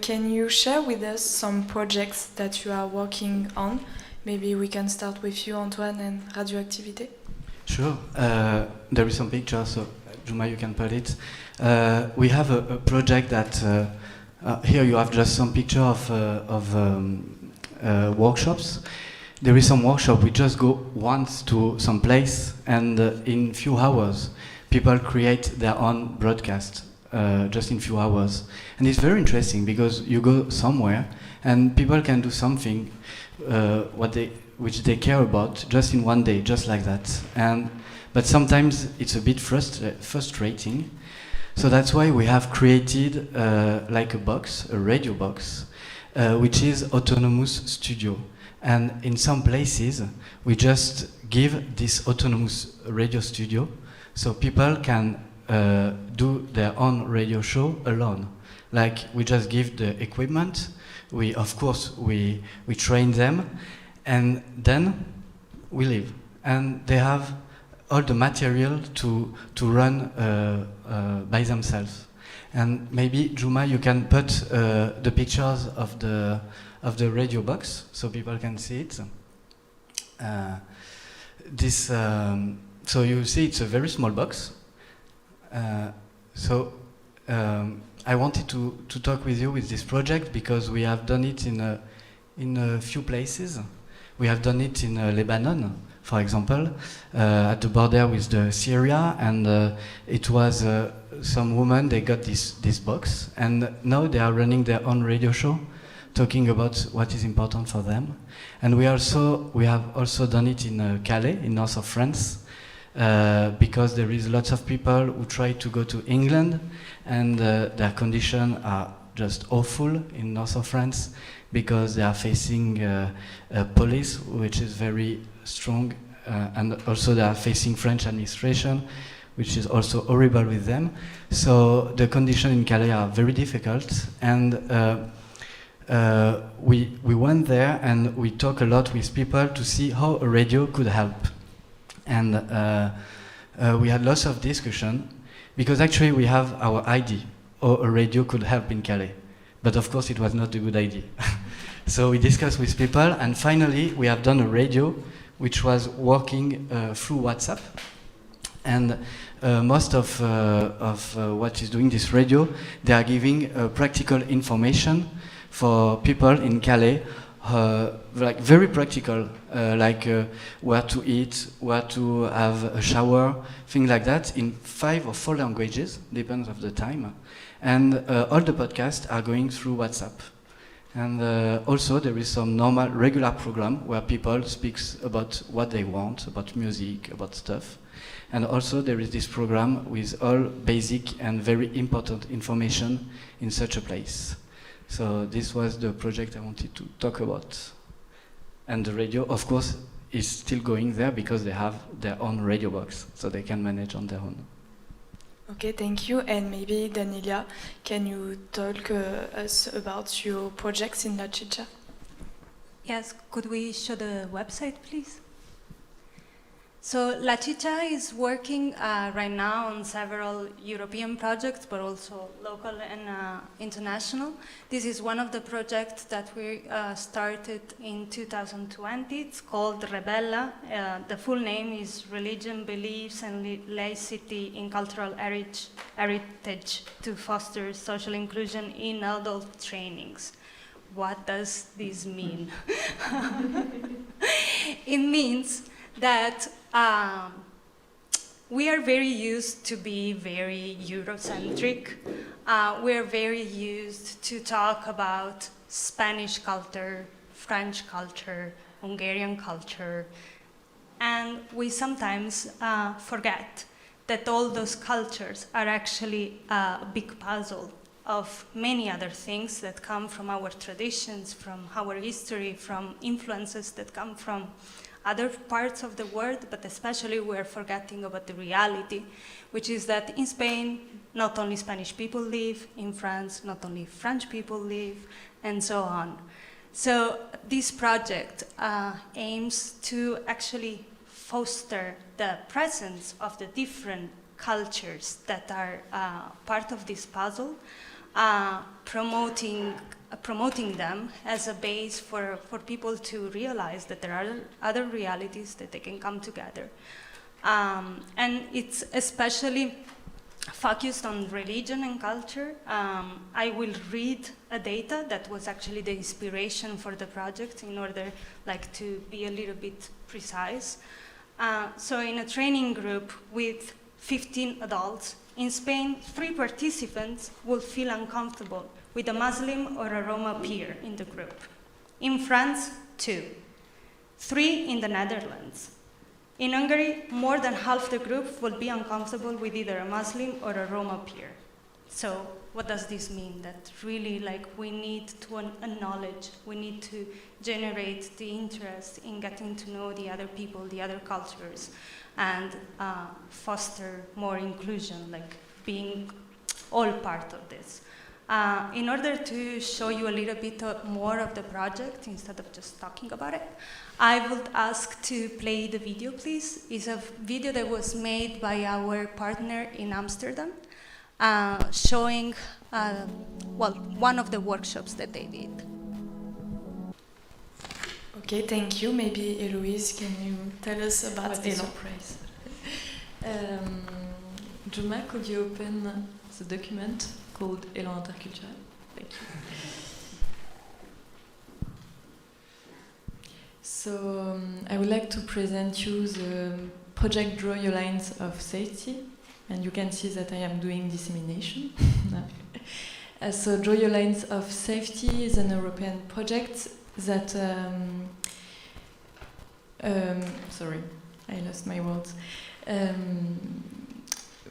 can you share with us some projects that you are working on? Maybe we can start with you, Antoine, and Radio-Activité. Sure. There is some pictures, so Juma, you can put it. We have a project that here you have just some picture of workshops. There is some workshop. We just go once to some place, and in few hours, people create their own broadcast. Just in few hours, and it's very interesting because you go somewhere and people can do something which they care about just in one day, just like that. But sometimes it's a bit frustrating. So that's why we have created like a radio box, which is autonomous studio. And in some places, we just give this autonomous radio studio, so people can do their own radio show alone. Like we just give the equipment, we train them, and then we leave. And they have all the material to run by themselves. And maybe Juma, you can put the pictures of the radio box so people can see it. So you see, it's a very small box. I wanted to talk with you with this project because we have done it in a few places. We have done it in Lebanon, for example, at the border with Syria, and it was some women, they got this box, and now they are running their own radio show, talking about what is important for them. And we have also done it in Calais, in north of France, because there is lots of people who try to go to England and their conditions are just awful in north of France because they are facing police which is very strong and also they are facing French administration which is also horrible with them. So the conditions in Calais are very difficult, and we went there and we talked a lot with people to see how a radio could help. And we had lots of discussion because actually we have our idea how a radio could help in Calais. But of course it was not a good idea. So we discussed with people, and finally we have done a radio which was working through WhatsApp. And most of what is doing this radio, they are giving practical information for people in Calais, like very practical, like where to eat, where to have a shower, things like that, in 5 or 4 languages, depends of the time. And all the podcasts are going through WhatsApp. And also there is some normal, regular program where people speak about what they want, about music, about stuff. And also there is this program with all basic and very important information in such a place. So this was the project I wanted to talk about. And the radio, of course, is still going there because they have their own radio box, so they can manage on their own. Okay, thank you. And maybe Daniela, can you talk us about your projects in La Chicha? Yes, could we show the website, please? So La Chicha is working right now on several European projects, but also local and international. This is one of the projects that we started in 2020. It's called Rebella. The full name is Religion, Beliefs and Laicity in Cultural Heritage to Foster Social Inclusion in Adult Trainings. What does this mean? It means that we are very used to be very Eurocentric. We're very used to talk about Spanish culture, French culture, Hungarian culture, and we sometimes forget that all those cultures are actually a big puzzle of many other things that come from our traditions, from our history, from influences that come from other parts of the world, but especially we're forgetting about the reality, which is that in Spain, not only Spanish people live, in France, not only French people live, and so on. So this project aims to actually foster the presence of the different cultures that are part of this puzzle, promoting them as a base for people to realize that there are other realities that they can come together. And it's especially focused on religion and culture. I will read a data that was actually the inspiration for the project in order to be a little bit precise. So in a training group with 15 adults, in Spain, 3 participants will feel uncomfortable with a Muslim or a Roma peer in the group. In France, 2. 3 in the Netherlands. In Hungary, more than half the group will be uncomfortable with either a Muslim or a Roma peer. So what does this mean? That really we need to acknowledge, we need to generate the interest in getting to know the other people, the other cultures, and foster more inclusion, being all part of this. In order to show you a little bit more of the project, instead of just talking about it, I would ask to play the video, please. It's a video that was made by our partner in Amsterdam, showing, one of the workshops that they did. Okay, thank you. Maybe Eloise, can you tell us about the Elan? surprise? Juma, could you open the document called Elan Interculturel? Thank you. So I would like to present you the project Draw Your Lines of Safety, and you can see that I am doing dissemination. So Draw Your Lines of Safety is an European project that sorry, I lost my words.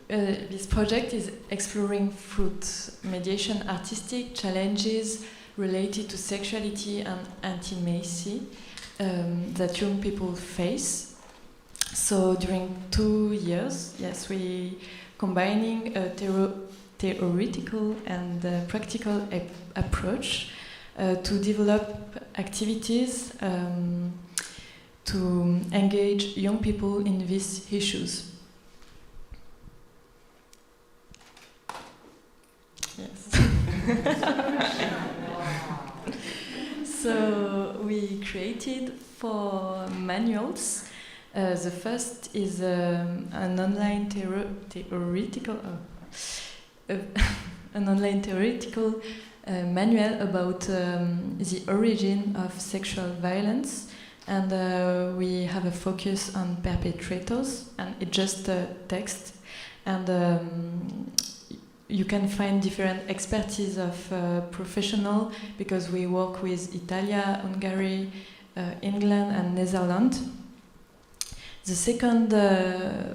This project is exploring through mediation artistic challenges related to sexuality and intimacy that young people face. So during 2 years, yes, we combining a theoretical and practical approach to develop activities to engage young people in these issues. Yes. So we created 4 manuals. The first is an online theoretical manual about the origin of sexual violence, and we have a focus on perpetrators, and it's just a text, and you can find different expertise of professional, because we work with Italy, Hungary, England and Netherlands. The second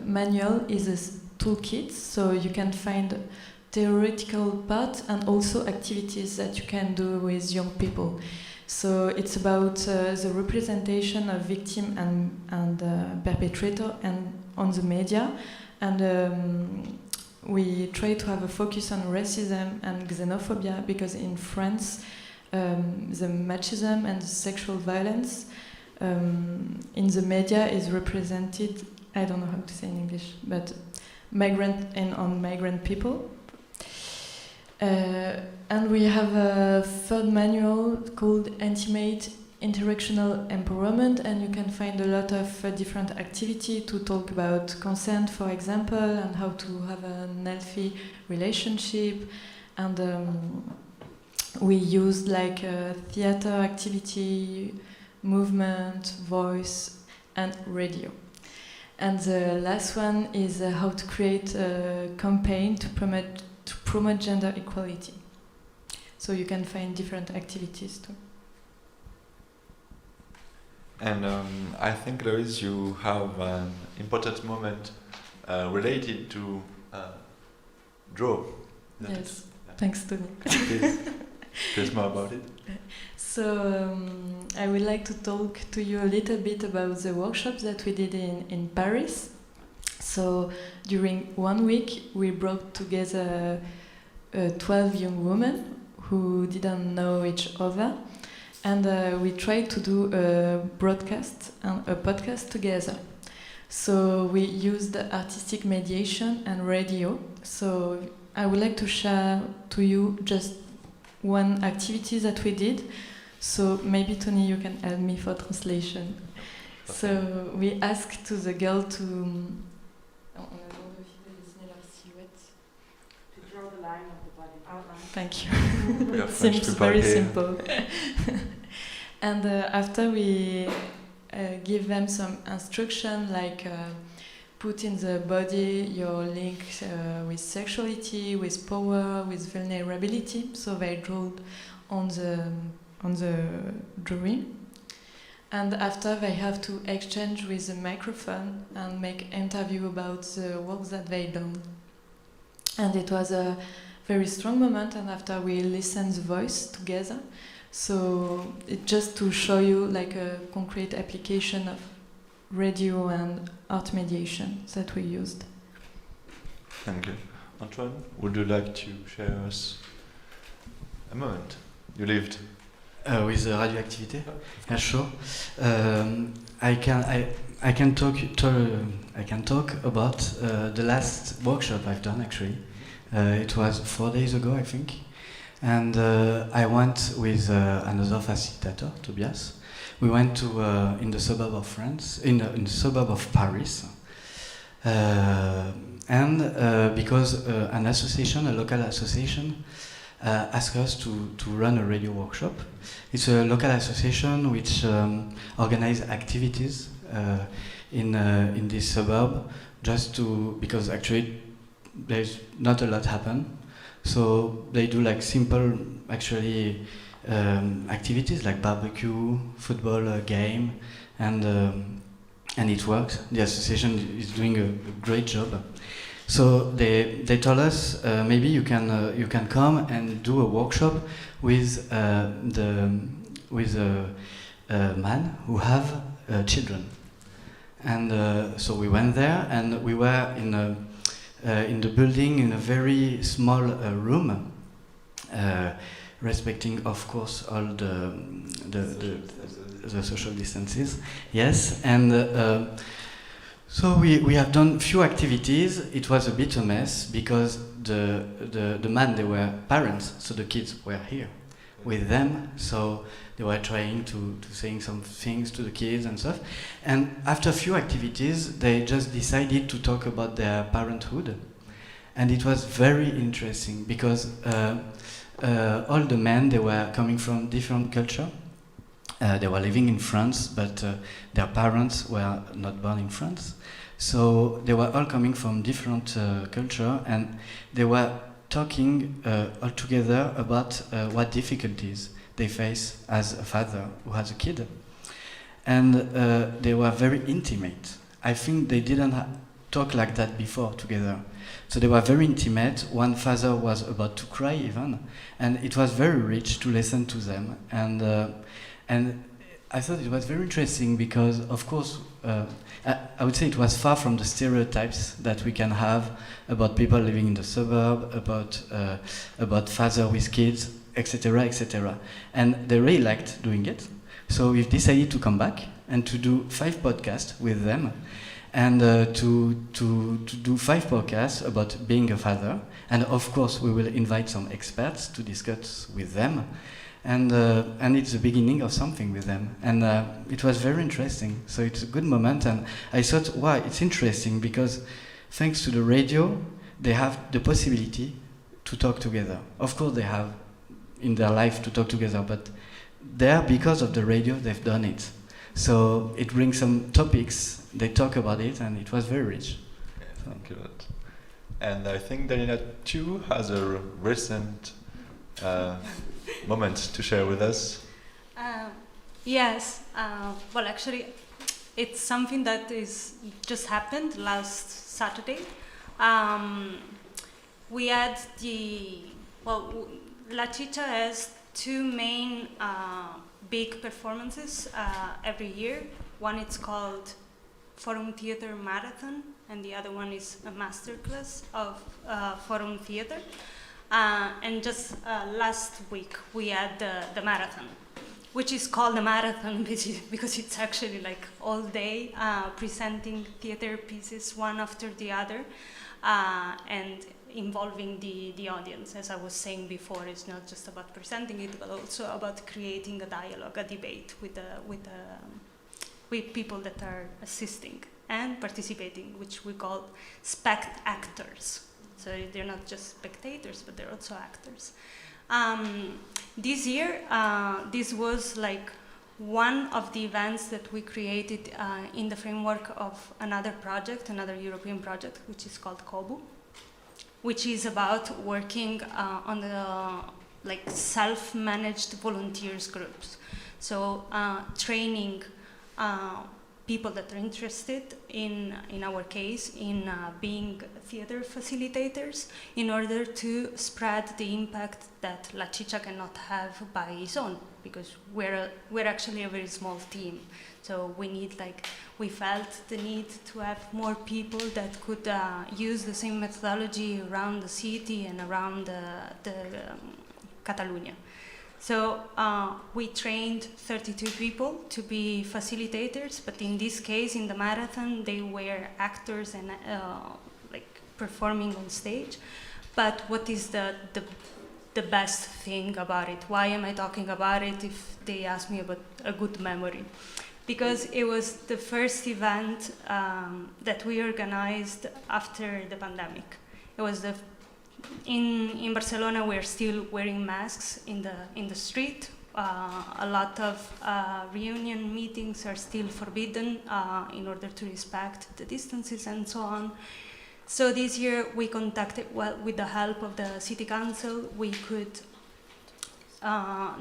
manual is a toolkit, so you can find theoretical part and also activities that you can do with young people. So it's about the representation of victim and perpetrator and on the media, and we try to have a focus on racism and xenophobia, because in France the machism and the sexual violence in the media is represented, I don't know how to say in English, but migrant and on migrant people. And we have a third manual called Intimate Interactional Empowerment, and you can find a lot of different activity to talk about consent, for example, and how to have a healthy relationship. And we used theater activity, movement, voice, and radio. And the last one is how to create a campaign to promote gender equality. So you can find different activities too. And I think, Eloise, you have an important moment related to draw. Yes, thanks, Tony. Please more about it. So I would like to talk to you a little bit about the workshops that we did in Paris. So during 1 week we brought together 12 young women who didn't know each other, and we tried to do a broadcast and a podcast together. So we used artistic mediation and radio. So I would like to share to you just one activity that we did. So maybe Tony, you can help me for translation. Okay. So we asked to the girl to draw the line of the body outline. Thank you. Seems very simple. And after we give them some instruction, like put in the body your link with sexuality, with power, with vulnerability. So they drew on the drawing. And after they have to exchange with the microphone and make interview about the work that they done. And it was a very strong moment, and after we listened the voice together. So it just to show you like a concrete application of radio and art mediation that we used. Thank you. Antoine, would you like to share us a moment you lived? With the radio Activité? Yeah, sure. I can talk about the last workshop I've done actually. It was 4 days ago, I think. And I went with another facilitator, Tobias. We went to in the suburb of France, in the suburb of Paris, and because an association, a local association, asked us to run a radio workshop. It's a local association which organizes activities in this suburb, just because actually there's not a lot happen. So they do like simple, actually, activities like barbecue, football game, and it works. The association is doing a great job. So they told us maybe you can come and do a workshop with a man who have children, and so we went there, and we were in the building in a very small room, respecting of course all the social distances. Yes, and so we have done few activities. It was a bit a mess because the man, they were parents, so the kids were here with them, so they were trying to saying some things to the kids and stuff. And after a few activities, they just decided to talk about their parenthood, and it was very interesting because all the men, they were coming from different culture. They were living in France, but their parents were not born in France. So they were all coming from different culture, and they were talking all together about what difficulties they face as a father who has a kid. And they were very intimate. I think they didn't talk like that before together. So they were very intimate. One father was about to cry even, and it was very rich to listen to them. And I thought it was very interesting because, of course, I would say it was far from the stereotypes that we can have about people living in the suburb, about father with kids, etc., etc. And they really liked doing it. So we've decided to come back and to do 5 podcasts with them, and to do 5 podcasts about being a father. And of course, we will invite some experts to discuss with them. And it's the beginning of something with them, and it was very interesting. So it's a good moment, and I thought, wow, it's interesting because thanks to the radio, they have the possibility to talk together. Of course, they have in their life to talk together, but there, because of the radio, they've done it. So it brings some topics, they talk about it, and it was very rich. Okay, thank you. And I think Daniela too has a recent moment to share with us. Yes, well actually it's something that is just happened last Saturday. We had La.Chicha has two main big performances every year. One is called Forum Theater Marathon, and the other one is a masterclass of Forum Theater. And just last week we had the marathon, which is called a marathon because it's actually like all day presenting theater pieces one after the other, and involving the audience. As I was saying before, it's not just about presenting it, but also about creating a dialogue, a debate with people that are assisting and participating, which we call spect actors. So they're not just spectators, but they're also actors. This year, this was like one of the events that we created in the framework of another project, another European project, which is called KOBU, which is about working on the self-managed volunteers groups. So training people that are interested in our case, in being theater facilitators in order to spread the impact that La.Chicha cannot have by its own, because we're actually a very small team. So we felt the need to have more people that could use the same methodology around the city and around the Catalonia. So we trained 32 people to be facilitators, but in this case, in the marathon, they were actors and performing on stage. But what is the best thing about it? Why am I talking about it if they ask me about a good memory? Because it was the first event that we organized after the pandemic. It was in Barcelona, we're still wearing masks in the street. A lot of reunion meetings are still forbidden in order to respect the distances and so on. So this year we contacted, with the help of the city council, we could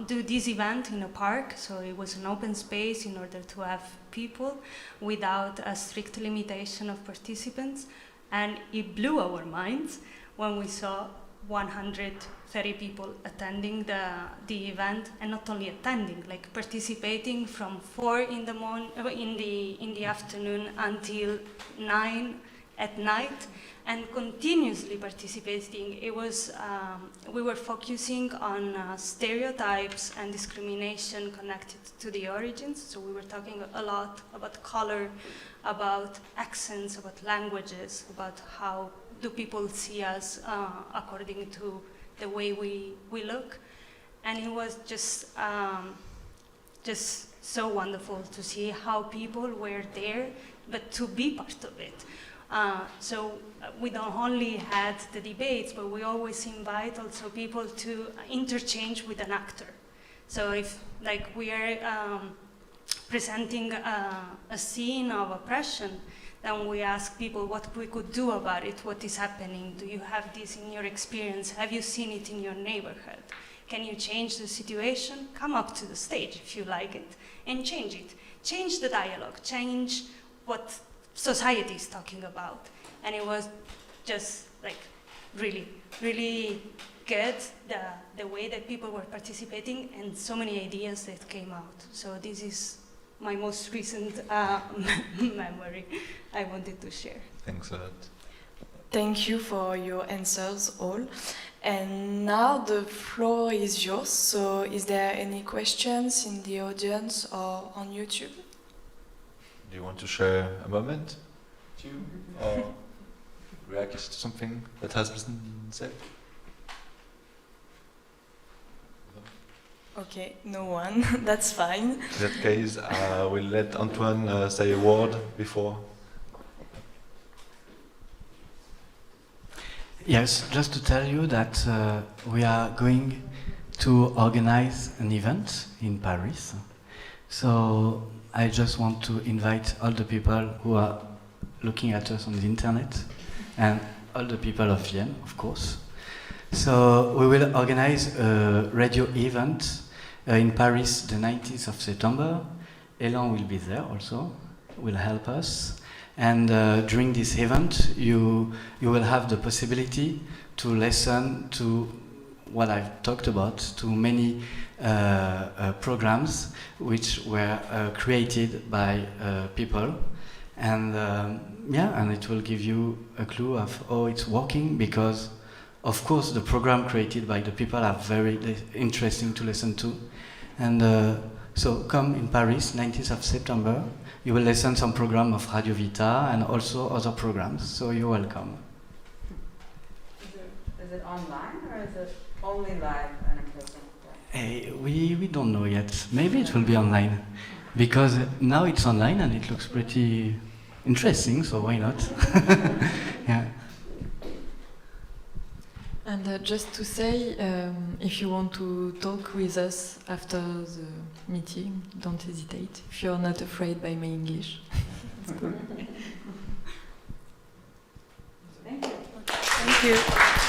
do this event in a park. So it was an open space in order to have people without a strict limitation of participants. And it blew our minds when we saw 130 people attending the event, and not only attending, participating from 4 in the afternoon until 9 at night, and continuously participating. It was we were focusing on stereotypes and discrimination connected to the origins. So we were talking a lot about color, about accents, about languages, about how do people see us according to the way we look. And it was just so wonderful to see how people were there, but to be part of it. So we don't only had the debates, but we always invite also people to interchange with an actor. So if we are presenting a scene of oppression, then we ask people what we could do about it, what is happening, do you have this in your experience, have you seen it in your neighborhood, can you change the situation, come up to the stage if you like it, and change it. Change the dialogue, change what society is talking about. And it was just really, really good, the way that people were participating and so many ideas that came out. So this is my most recent memory I wanted to share. Thanks a lot. Thank you for your answers all. And now the floor is yours. So is there any questions in the audience or on YouTube? Do you want to share a moment too, or react to something that has been said? Okay, no one. That's fine. In that case, we'll let Antoine say a word before. Yes, just to tell you that we are going to organize an event in Paris. So I just want to invite all the people who are looking at us on the internet and all the people of Vienna, of course. So we will organize a radio event in Paris the 19th of September. Elan will be there also, will help us. And during this event, you will have the possibility to listen to what I've talked about, to many programs which were created by people. And and it will give you a clue of how it's working, because of course the program created by the people are very interesting to listen to. And so come in Paris, 19th of September. You will listen some program of Radio Vita and also other programs, so you're welcome. Is it online or is it only live and in person? We don't know yet. Maybe it will be online, because now it's online and it looks pretty interesting, so why not? Yeah. And just to say, if you want to talk with us after the meeting, don't hesitate. If you're not afraid by my English. Thank you. Thank you.